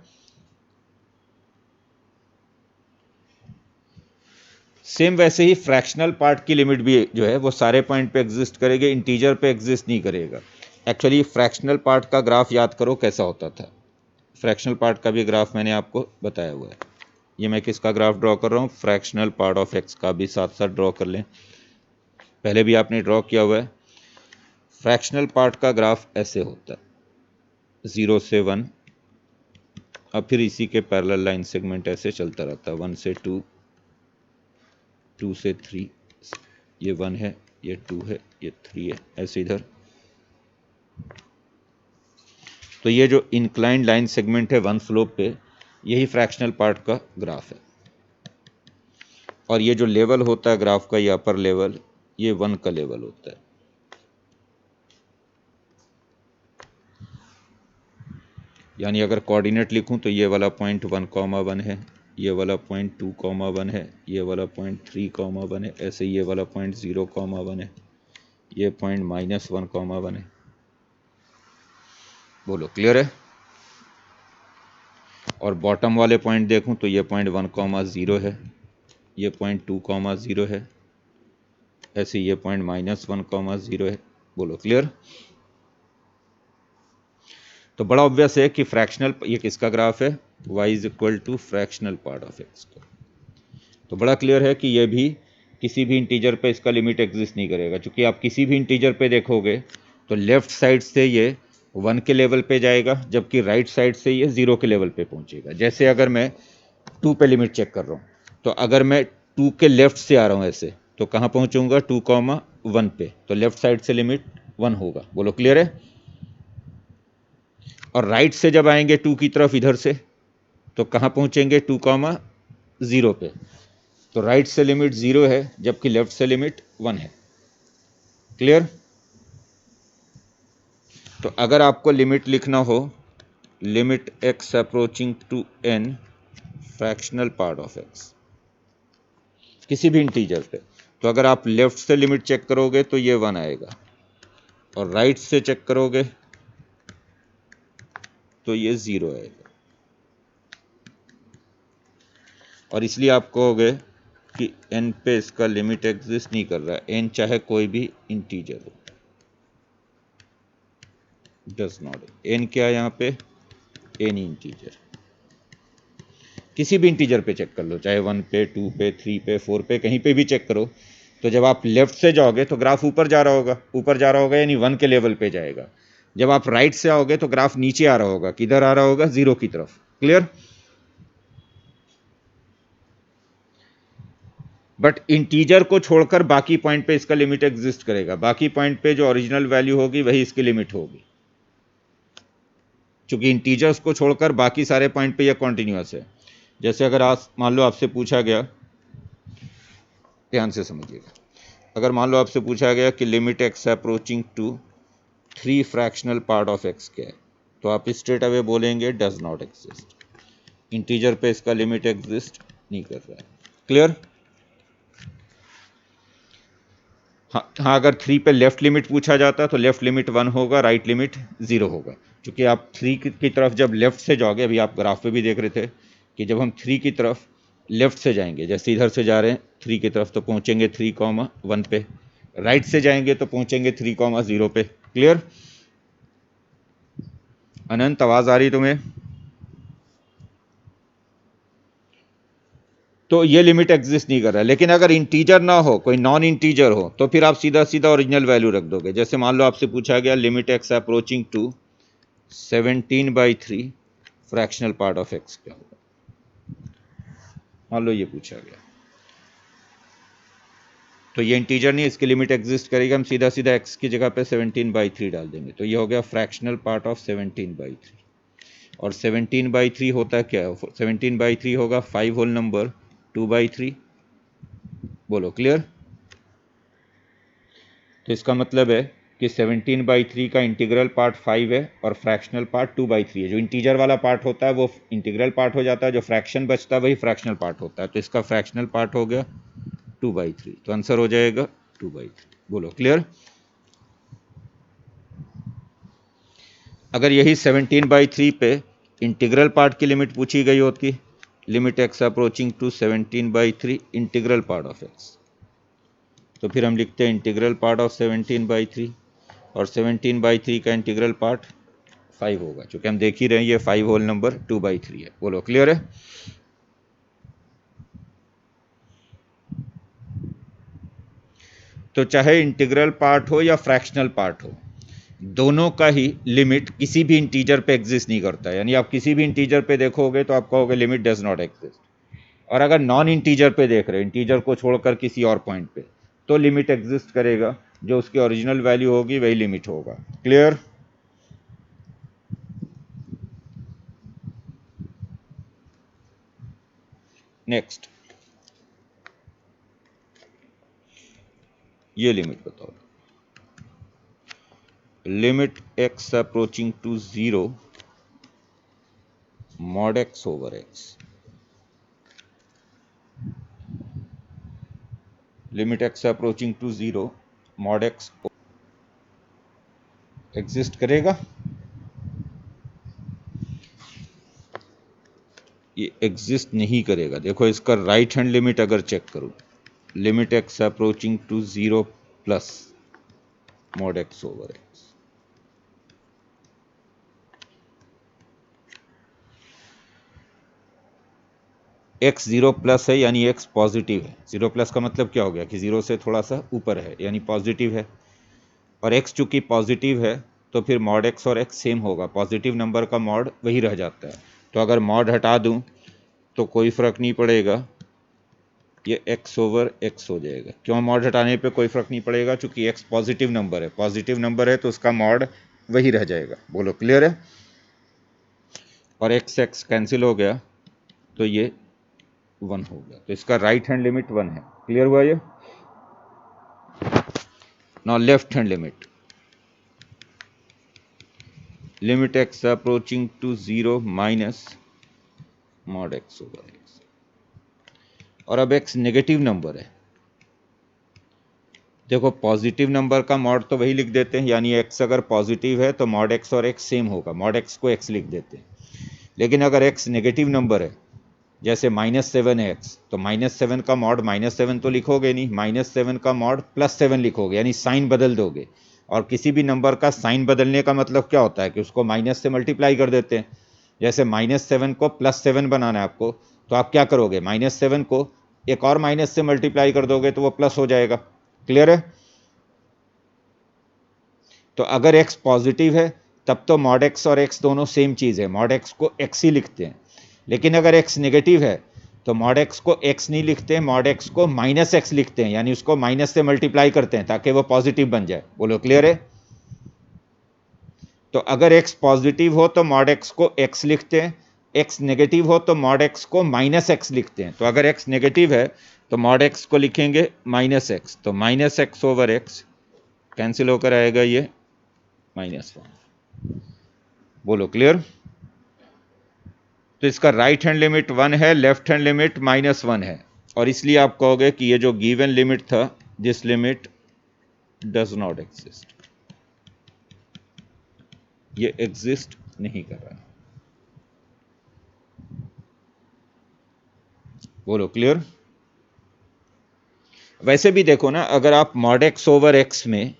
सेम वैसे ही फ्रैक्शनल पार्ट की लिमिट भी जो है वो सारे पॉइंट पे एग्जिस्ट करेगी, इंटीजर पे एग्जिस्ट नहीं करेगा। एक्चुअली फ्रैक्शनल पार्ट का ग्राफ याद करो कैसा होता था। फ्रैक्शनल पार्ट का भी ग्राफ मैंने आपको बताया हुआ है। ये मैं किसका ग्राफ ड्रॉ कर रहा हूँ? फ्रैक्शनल पार्ट ऑफ एक्स का भी साथ साथ ड्रॉ कर लें, पहले भी आपने ड्रॉ किया हुआ है। फ्रैक्शनल पार्ट का ग्राफ ऐसे होता है, 0 से 1, अब फिर इसी के पैरेलल लाइन सेगमेंट ऐसे चलता रहता है, 1 से 2, 2 से 3, ये 1 है, ये 2 है, ये 3 है, ऐसे इधर। तो ये जो इंक्लाइंड लाइन सेगमेंट है 1 स्लोप पे, यही फ्रैक्शनल पार्ट का ग्राफ है। और ये जो लेवल होता है ग्राफ का, ये अपर लेवल, ये 1 का लेवल होता है। यानी अगर कोऑर्डिनेट लिखूं तो ये वाला पॉइंट 1,1 है, ये वाला पॉइंट 2,1 है, ये वाला पॉइंट 3,1 है, ऐसे ये वाला पॉइंट 0,1 है, ये पॉइंट -1, 1 है। बोलो क्लियर है? और बॉटम वाले पॉइंट देखूं तो ये पॉइंट 1, 0 है, ये पॉइंट 2, 0 है, ऐसे ये पॉइंट -1, 0 है। बोलो क्लियर? तो बड़ा ऑब्वियस है कि फ्रैक्शनल, ये किसका ग्राफ है? y is equal to fractional part of x का। तो बड़ा क्लियर है कि ये भी किसी भी इंटीजर पे इसका लिमिट एग्जिस्ट नहीं करेगा, क्योंकि आप किसी भी इंटीजर पे देखोगे तो लेफ्ट साइड से ये 1 के लेवल पे जाएगा, जबकि राइट साइड से ये 0 के लेवल पे पहुंचेगा। जैसे अगर मैं 2 पे लिमिट चेक कर रहा हूँ, तो अगर मैं 2 के लेफ्ट से आ रहा हूँ ऐसे, तो कहाँ पहुंचूंगा? 2, 1 पे, तो लेफ्ट साइड से लिमिट 1 होगा। बोलो क्लियर है? और राइट से जब आएंगे 2 की तरफ इधर से, तो कहाँ पहुंचेंगे? 2, 0 पे, तो राइट से लिमिट 0 है, जबकि लेफ्ट से लिमिट 1 है। क्लियर? तो अगर आपको लिमिट लिखना हो, limit x approaching to n fractional part of x किसी भी इंटीजर पे, तो अगर आप लेफ्ट से लिमिट चेक करोगे तो ये 1 आएगा, और राइट से चेक करोगे तो ये 0 आएगा। और इसलिए आप कहोगे कि n पे इसका लिमिट एग्जिस्ट नहीं कर रहा है, n चाहे कोई भी इंटीजर हो, डज नॉट। n क्या है यहाँ पे? एनी इंटीजर, किसी भी इंटीजर पे चेक कर लो, चाहे 1 पे, 2 पे, 3 पे, 4 पे, कहीं पे भी चेक करो। तो जब आप लेफ्ट से जाओगे तो ग्राफ ऊपर जा रहा होगा, ऊपर जा रहा होगा यानी 1 के लेवल पे जाएगा। जब आप राइट से आओगे तो ग्राफ नीचे आ रहा होगा, किधर आ रहा होगा? 0 की तरफ। क्लियर? बट इंटीजर को छोड़कर बाकी पॉइंट पे इसका लिमिट एग्जिस्ट करेगा, बाकी पॉइंट पे जो ओरिजिनल वैल्यू होगी वही इसकी लिमिट होगी, क्योंकि इंटीजर्स को छोड़कर बाकी सारे पॉइंट पे यह कॉन्टिन्यूअस है। जैसे अगर आप मान लो आपसे पूछा गया, ध्यान से समझिएगा, अगर मान लो आपसे पूछा गया कि limit x approaching to 3 fractional part of x क्या है, तो आप स्ट्रेट अवे बोलेंगे डज नॉट एग्जिस्ट, इंटीजर पे इसका लिमिट एग्जिस्ट नहीं कर रहा है। क्लियर? हाँ, अगर 3 पे लेफ्ट लिमिट पूछा जाता तो लेफ्ट लिमिट 1 होगा, राइट लिमिट 0 होगा, क्योंकि आप 3 की तरफ जब लेफ्ट से जाओगे, अभी आप ग्राफ पे भी देख रहे थे कि जब हम 3 की तरफ लेफ्ट से जाएंगे, जैसे इधर से जा रहे हैं 3 की तरफ, तो पहुंचेंगे 3, 1 पे, राइट से जाएंगे तो पहुंचेंगे 3, 0 पे। क्लियर? अनंत, आवाज आ रही तुम्हें? तो ये लिमिट एग्जिस्ट नहीं कर रहा है। लेकिन अगर इंटीजर ना हो, कोई नॉन इंटीजर हो, तो फिर आप सीधा सीधा ओरिजिनल वैल्यू रख दोगे। जैसे मान लो आपसे पूछा गया limit x approaching to 17/3 fractional part of x क्या होगा, मान लो ये पूछा गया, तो ये इंटीजर नहीं, इसकी लिमिट एग्जिस्ट करेगी, हम सीधा सीधा x की जगह पे 17/3 डाल देंगे, तो ये हो गया फ्रैक्शनल पार्ट ऑफ 17/3। और 17/3 होता है क्या? 17/3 होगा 5 होल नंबर 2/3। बोलो क्लियर? तो इसका मतलब है कि 17/3 का इंटीग्रल पार्ट 5 है और फ्रैक्शनल पार्ट 2/3 है। जो इंटीजर वाला पार्ट होता है वो इंटीग्रल पार्ट हो जाता है, जो फ्रैक्शन बचता है वही फ्रैक्शनल पार्ट होता है। तो इसका फ्रैक्शनल पार्ट हो गया 2/3, तो आंसर हो जाएगा 2/3। बोलो क्लियर? अगर यही 17/3 पे इंटीग्रल पार्ट की लिमिट पूछी गई होती, limit x approaching to 17/3 integral part of x, तो फिर हम लिखते हैं इंटीग्रल पार्ट ऑफ 17/3, और 17/3 का इंटीग्रल पार्ट 5 होगा, क्योंकि हम देख ही रहे हैं ये 5 होल नंबर 2/3 है। बोलो क्लियर है? तो चाहे इंटीग्रल पार्ट हो या फ्रैक्शनल पार्ट हो, दोनों का ही लिमिट किसी भी इंटीजर पे एग्जिस्ट नहीं करता है। यानी आप किसी भी इंटीजर पे देखोगे तो आप कहोगे लिमिट डज नॉट एग्जिस्ट। और अगर नॉन इंटीजर पे देख रहे हैं, इंटीजर को छोड़कर किसी और पॉइंट पे, तो लिमिट एग्जिस्ट करेगा, जो उसकी ओरिजिनल वैल्यू होगी वही लिमिट होगा। क्लियर? नेक्स्ट, ये लिमिट बताओ, limit x approaching to 0 mod x over x, limit x approaching to 0 mod x exist करेगा? ये एग्जिस्ट नहीं करेगा। देखो इसका राइट हैंड लिमिट अगर चेक करो, limit x approaching to 0 plus mod x over x, x 0 plus है यानी एक्स पॉजिटिव है। 0 प्लस का मतलब क्या हो गया कि 0 से थोड़ा सा ऊपर है यानी पॉजिटिव है, और एक्स चूंकि पॉजिटिव है तो फिर मॉड एक्स और एक्स सेम होगा, पॉजिटिव नंबर का मॉड वही रह जाता है। तो अगर मॉड हटा दूं तो कोई फर्क नहीं पड़ेगा, ये एक्स ओवर एक्स हो जाएगा। क्यों मॉड हटाने पे कोई फर्क नहीं पड़ेगा? चूंकि एक्स पॉजिटिव नंबर है, पॉजिटिव नंबर है तो उसका मॉड वही रह जाएगा। बोलो क्लियर है? और एक्स एक्स कैंसिल हो गया तो ये 1 हो गया, तो इसका राइट हैंड लिमिट 1 है। क्लियर हुआ ये? Now left hand limit, limit x approaching to 0 minus mod x over x. और अब एक्स नेगेटिव नंबर है। देखो पॉजिटिव नंबर का मॉड तो वही लिख देते हैं, यानी एक्स अगर पॉजिटिव है तो मॉड एक्स और एक्स सेम होगा, मॉड एक्स को एक्स लिख देते हैं। लेकिन अगर एक्स नेगेटिव नंबर है, जैसे -7 है एक्स, तो -7 का मॉड -7 तो लिखोगे नहीं, -7 का मॉड +7 लिखोगे, यानी साइन बदल दोगे। और किसी भी नंबर का साइन बदलने का मतलब क्या होता है कि उसको माइनस से मल्टीप्लाई कर देते हैं। जैसे -7 को +7 बनाना है आपको, तो आप क्या करोगे? -7 को एक और माइनस से मल्टीप्लाई कर दोगे तो वो प्लस हो जाएगा। क्लियर है? तो अगर x पॉजिटिव है तब तो मॉड x और x दोनों सेम चीज़ है, मॉड x को x ही लिखते हैं। लेकिन अगर x नेगेटिव है तो मॉड x को x नहीं लिखते हैं, मॉड x को -x लिखते हैं, यानी उसको माइनस से मल्टीप्लाई करते हैं ताकि वो पॉजिटिव बन जाए। बोलो क्लियर है? तो अगर x पॉजिटिव हो तो मॉड x को x लिखते हैं, x नेगेटिव हो तो मॉड x को -x लिखते हैं। तो अगर x नेगेटिव है तो मॉड x को लिखेंगे -x, तो -x ओवर x कैंसिल होकर आएगा ये -1। बोलो क्लियर? तो इसका राइट हैंड लिमिट 1 है, लेफ्ट हैंड लिमिट -1 है। और इसलिए आप कहोगे कि ये जो गिवन लिमिट था, this limit does not exist, ये एग्जिस्ट नहीं कर रहा है। बोलो क्लियर? वैसे भी देखो ना, अगर आप मॉड एक्स ओवर एक्स में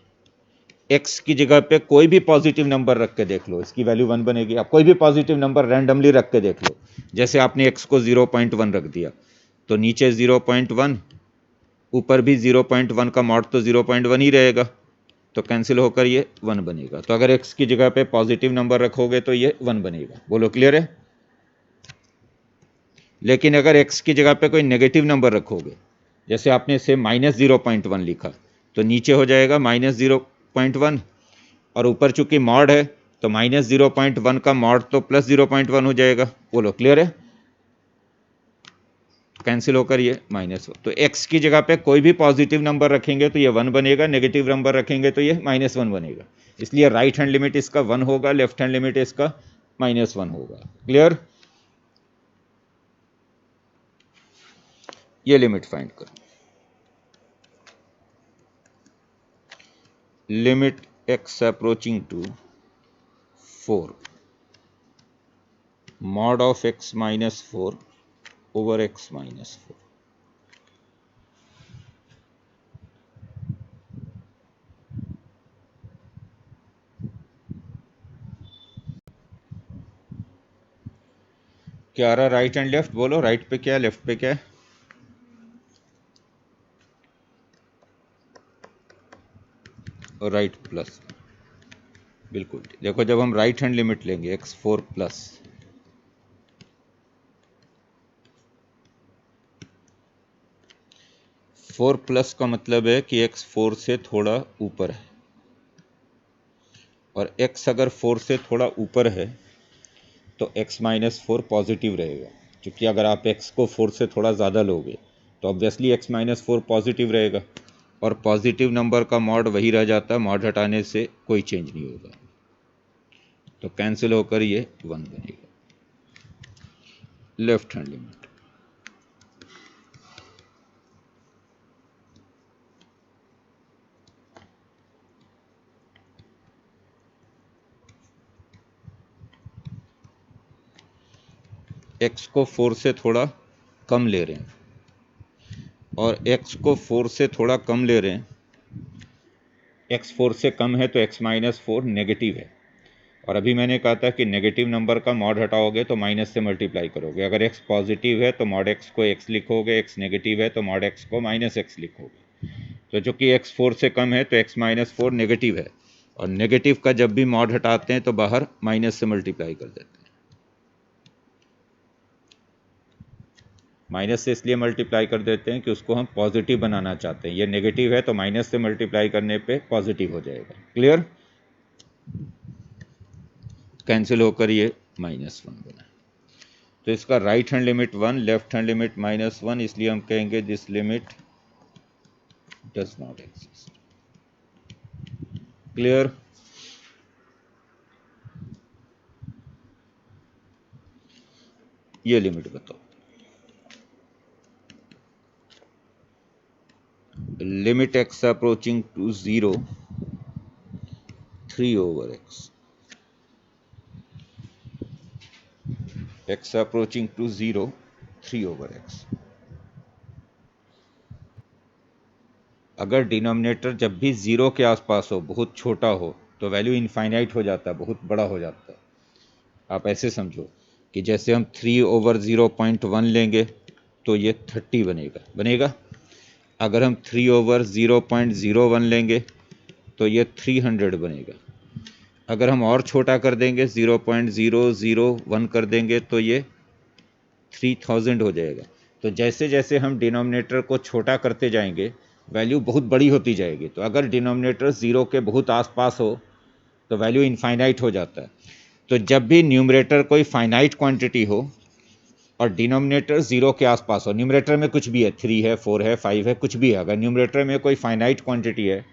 एक्स की जगह पे कोई भी पॉजिटिव नंबर रख के देख लो, इसकी वैल्यू 1 बनेगी। आप कोई भी पॉजिटिव नंबर रैंडमली रख के देख लो, जैसे आपने एक्स को 0.1 रख दिया तो नीचे 0.1, ऊपर भी 0.1 का मॉड तो 0.1 ही रहेगा, तो कैंसिल होकर ये 1 बनेगा। तो अगर x की जगह पे पॉजिटिव नंबर रखोगे तो ये 1 बनेगा। बोलो क्लियर है? लेकिन अगर x की जगह पे कोई नेगेटिव नंबर रखोगे, जैसे आपने इसे -0.1 लिखा, तो नीचे हो जाएगा -0.1, और ऊपर चूंकि मॉड है तो -0.1 का मॉड तो +0.1 हो जाएगा। बोलो क्लियर है? कैंसिल होकर ये -1। तो x की जगह पे कोई भी पॉजिटिव नंबर रखेंगे तो ये 1 बनेगा, नेगेटिव नंबर रखेंगे तो ये -1 बनेगा। इसलिए राइट हैंड लिमिट इसका 1 होगा, लेफ्ट हैंड लिमिट इसका -1 होगा। क्लियर? ये लिमिट फाइंड करो, limit x approaching to 4 mod of x -4 over x -4। क्या आ रहा राइट एंड लेफ्ट? बोलो राइट पे क्या है, लेफ्ट पे क्या है? और राइट प्लस, बिल्कुल। देखो जब हम राइट हैंड लिमिट लेंगे x4 प्लस, 4 प्लस का मतलब है कि x 4 से थोड़ा ऊपर है, और x अगर 4 से थोड़ा ऊपर है तो x -4 पॉजिटिव रहेगा, क्योंकि अगर आप x को 4 से थोड़ा ज़्यादा लोगे तो ऑब्वियसली x -4 पॉजिटिव रहेगा, और पॉजिटिव नंबर का मॉड वही रह जाता है, मॉड हटाने से कोई चेंज नहीं होगा, तो कैंसिल होकर ये 1 बनेगा। लेफ्ट हैंड लिमिट, x को 4 से थोड़ा कम ले रहे हैं और x को 4 से थोड़ा कम ले रहे हैं, x 4 से कम है तो x माइनस 4 नेगेटिव है। और अभी मैंने कहा था कि नेगेटिव नंबर का मॉड हटाओगे तो माइनस से मल्टीप्लाई करोगे। अगर x पॉजिटिव है तो मॉड x को x लिखोगे, x नेगेटिव है तो मॉड x को माइनस x लिखोगे। तो चूंकि x 4 से कम है तो x माइनस 4 नेगेटिव है, और नेगेटिव का जब भी मॉड हटाते हैं तो बाहर माइनस से मल्टीप्लाई कर देते हैं। माइनस से इसलिए मल्टीप्लाई कर देते हैं कि उसको हम पॉजिटिव बनाना चाहते हैं। ये नेगेटिव है तो माइनस से मल्टीप्लाई करने पे पॉजिटिव हो जाएगा। क्लियर? कैंसिल होकर ये -1 बना। तो इसका right hand limit 1, left hand limit -1, इसलिए हम कहेंगे this limit does not exist. Clear? ये लिमिट बताओ। Limit x approaching to 0, 3/x, x approaching to 0, 3/x। अगर डिनोमिनेटर जब भी 0 के आसपास हो, बहुत छोटा हो, तो वैल्यू इनफाइनाइट हो जाता है, बहुत बड़ा हो जाता है। आप ऐसे समझो कि जैसे हम 3/0.1 लेंगे तो ये 30 बनेगा। अगर हम 3/0.01 लेंगे तो ये 300 बनेगा। अगर हम और छोटा कर देंगे, 0.001 कर देंगे तो ये 3000 हो जाएगा। तो जैसे जैसे हम डिनोमिनेटर को छोटा करते जाएंगे, वैल्यू बहुत बड़ी होती जाएगी। तो अगर डिनोमिनेटर 0 के बहुत आसपास हो तो वैल्यू इनफाइनाइट हो जाता है। तो जब भी न्यूमरेटर कोई फाइनाइट क्वांटिटी हो और डिनोमिनेटर 0 के आसपास हो, न्यूमरेटर में कुछ भी है, 3 है, 4 है, 5 है, कुछ भी है, अगर न्यूमरेटर में कोई फाइनाइट क्वांटिटी है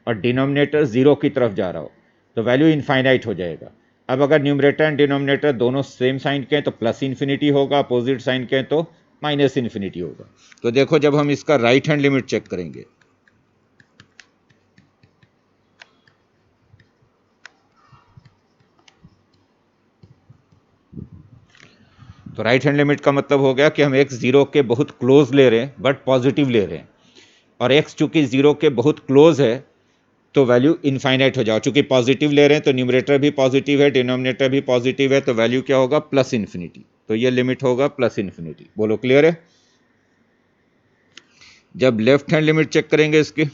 और डिनोमिनेटर 0 की तरफ जा रहा हो तो वैल्यू इनफाइनाइट हो जाएगा। अब अगर न्यूमरेटर एंड डिनोमिनेटर दोनों सेम साइन के हैं तो प्लस इन्फिनिटी होगा, अपोजिट साइन के हैं तो माइनस इन्फिनिटी होगा। तो देखो, जब हम इसका राइट हैंड लिमिट चेक करेंगे तो राइट हैंड लिमिट का मतलब हो गया कि हम x 0 के बहुत क्लोज ले रहे हैं बट पॉजिटिव ले रहे हैं, और x चूंकि 0 के बहुत क्लोज है तो वैल्यू इनफाइनाइट हो जाओ। चूंकि पॉजिटिव ले रहे हैं तो न्यूमरेटर भी पॉजिटिव है, डिनोमिनेटर भी पॉजिटिव है, तो वैल्यू क्या होगा? Plus infinity. तो ये लिमिट होगा प्लस इन्फिनिटी। बोलो क्लियर है? जब लेफ्ट हैंड लिमिट चेक करेंगे इसकी,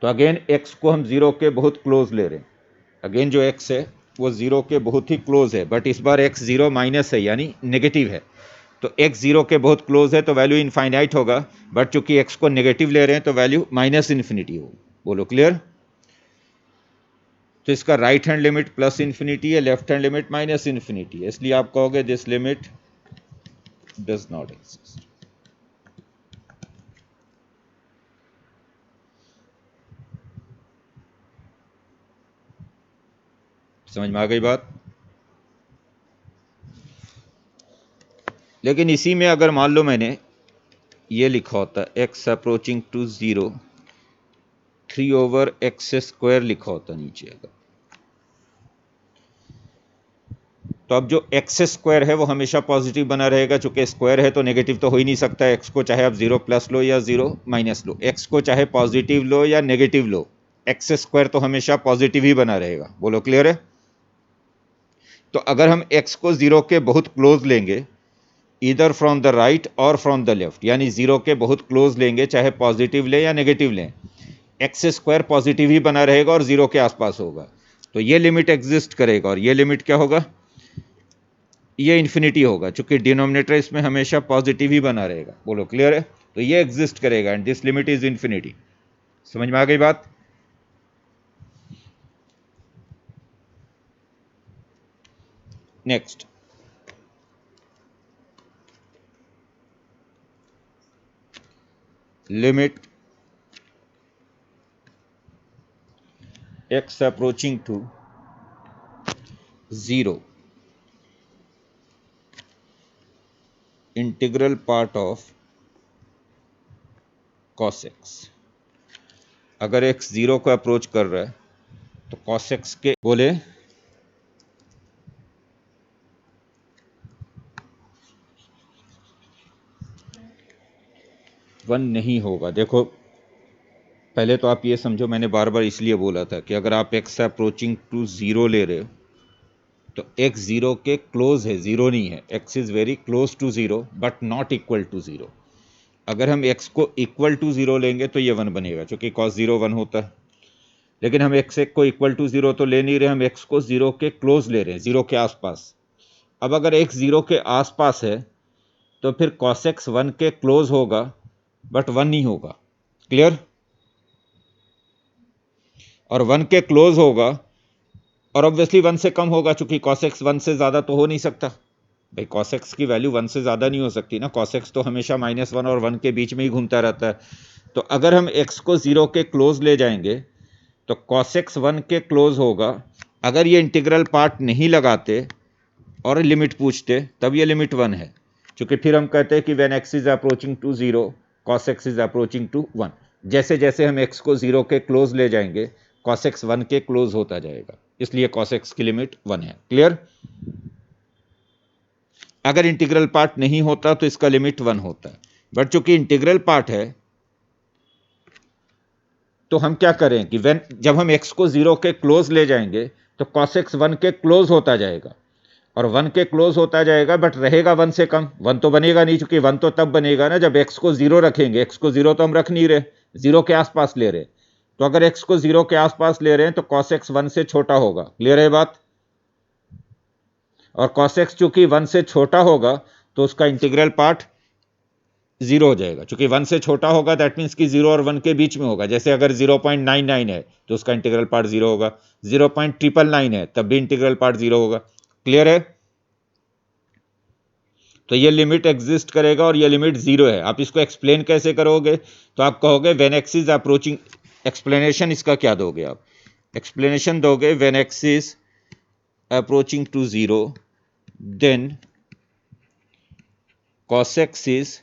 तो अगेन x को हम 0 के बहुत क्लोज ले रहे हैं। अगेन जो x है वो 0 के बहुत ही क्लोज है, बट इस बार x 0 माइनस है यानी नेगेटिव है। तो x 0 के बहुत क्लोज है तो वैल्यू इनफाइनाइट होगा, बट चूंकि x को नेगेटिव ले रहे हैं तो वैल्यू माइनस इन्फिनिटी होगी। बोलो क्लियर? तो इसका right hand limit plus infinity है, left hand limit minus infinity है, इसलिए आप कहोगे this limit does not exist. समझ में आ गई बात? लेकिन इसी में अगर मान लो मैंने ये लिखा होता x अप्रोचिंग टू 0, 3/x² लिखा होता नीचे अगर, तो अब जो एक्स स्क्वायर है वो हमेशा पॉजिटिव बना रहेगा। चूंकि स्क्वायर है तो नेगेटिव तो हो ही नहीं सकता। एक्स को चाहे आप 0 प्लस लो या 0 माइनस लो, एक्स को चाहे पॉजिटिव लो या नेगेटिव लो, एक्स स्क्वायर तो हमेशा पॉजिटिव ही बना रहेगा। बोलो क्लियर है? तो अगर हम एक्स को 0 के बहुत क्लोज लेंगे, इधर फ्रॉम द राइट और फ्रॉम द लेफ्ट, यानी 0 के बहुत क्लोज लेंगे, चाहे पॉजिटिव लें या नेगेटिव लें, एक्स स्क्वायर पॉजिटिव ही बना रहेगा और 0 के आसपास होगा। तो ये लिमिट एग्जिस्ट करेगा, और ये लिमिट क्या होगा? ये इन्फिनिटी होगा, चूंकि डिनोमिनेटर इसमें हमेशा पॉजिटिव ही बना रहेगा। बोलो क्लियर है? तो ये एग्जिस्ट करेगा and this limit is infinity. समझ में आ गई बात? Next, limit x approaching to 0, integral part of cos x। अगर x 0 को अप्रोच कर रहा है तो cos x के बोले 1 नहीं होगा। देखो पहले तो आप ये समझो, मैंने बार बार इसलिए बोला था कि अगर आप x अप्रोचिंग टू 0 ले रहे हो तो x 0 के क्लोज है, 0 नहीं है। x is very close to 0 but not equal to 0। अगर हम x को इक्वल टू 0 लेंगे तो ये 1 बनेगा, क्योंकि cos 0 1 होता है। लेकिन हम x को इक्वल टू 0 तो ले नहीं रहे, हम x को 0 के क्लोज ले रहे हैं, 0 के आसपास। अब अगर x 0 के आसपास है तो फिर cos x 1 के क्लोज होगा बट 1 नहीं होगा। क्लियर? और 1 के क्लोज होगा और ऑब्वियसली 1 से कम होगा, चूंकि cos x 1 से ज़्यादा तो हो नहीं सकता भाई। cos x की वैल्यू 1 से ज़्यादा नहीं हो सकती ना, cos x तो हमेशा -1 और 1 के बीच में ही घूमता रहता है। तो अगर हम x को 0 के क्लोज ले जाएंगे तो cos x 1 के क्लोज होगा। अगर ये इंटीग्रल पार्ट नहीं लगाते और लिमिट पूछते तब ये लिमिट 1 है, क्योंकि फिर हम कहते हैं कि when x is approaching to 0 cos x is approaching to 1। जैसे जैसे हम x को 0 के क्लोज ले जाएंगे cos x 1 के क्लोज होता जाएगा, इसलिए cos x की लिमिट 1 है। क्लियर? अगर इंटीग्रल पार्ट नहीं होता तो इसका लिमिट 1 होता है, बट चूंकि इंटीग्रल पार्ट है तो हम क्या करें कि जब हम x को 0 के क्लोज ले जाएंगे तो cos x 1 के क्लोज होता जाएगा, और 1 के क्लोज होता जाएगा बट रहेगा 1 से कम। 1 तो बनेगा नहीं, क्योंकि 1 तो तब बनेगा ना जब x को 0 रखेंगे। x को 0 तो हम रख नहीं रहे, 0 के आसपास ले रहे। तो अगर x को 0 के आसपास ले रहे हैं तो cos x 1 से छोटा होगा। क्लियर है बात? और cos x चूंकि 1 से छोटा होगा तो उसका इंटीग्रल पार्ट 0 हो जाएगा। चूंकि 1 से छोटा होगा दैट मीन्स कि 0 और 1 के बीच में होगा। जैसे अगर 0.99 है तो उसका इंटीग्रल पार्ट 0 होगा, 0.999 है तब भी इंटीग्रल पार्ट 0 होगा। क्लियर है? तो ये लिमिट एग्जिस्ट करेगा और ये लिमिट 0 है। आप इसको एक्सप्लेन कैसे करोगे? तो आप कहोगे when x is approaching, explanation इसका क्या दोगे आप? एक्सप्लेनेशन दोगे when x is approaching to 0 then cos x is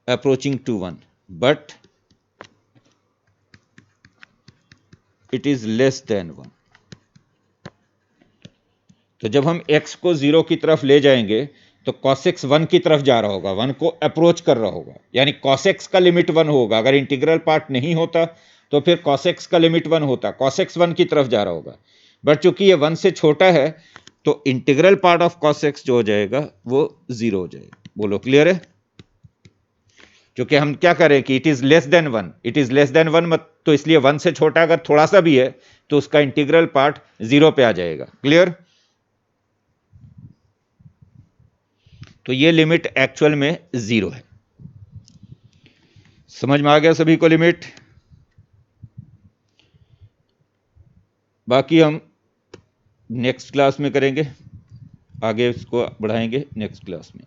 approaching to 1 but it is less than 1। तो जब हम x को 0 की तरफ ले जाएंगे तो cos x 1 की तरफ जा रहा होगा, 1 को अप्रोच कर रहा होगा, यानी cos x का लिमिट 1 होगा। अगर इंटीग्रल पार्ट नहीं होता तो फिर cos x का लिमिट 1 होता, cos x 1 की तरफ जा रहा होगा। बट चूंकि ये 1 से छोटा है तो integral part of cos x जो हो जाएगा वो 0 हो जाएगा। बोलो क्लियर है? क्योंकि हम क्या करें कि it is less than 1, it is less than 1 मत, तो इसलिए 1 से छोटा अगर थोड़ा सा भी है तो उसका इंटीग्रल पार्ट 0 पे आ जाएगा। क्लियर? तो ये लिमिट एक्चुअल में 0 है। समझ में आ गया सभी को लिमिट? बाकी हम नेक्स्ट क्लास में करेंगे, आगे इसको बढ़ाएंगे नेक्स्ट क्लास में।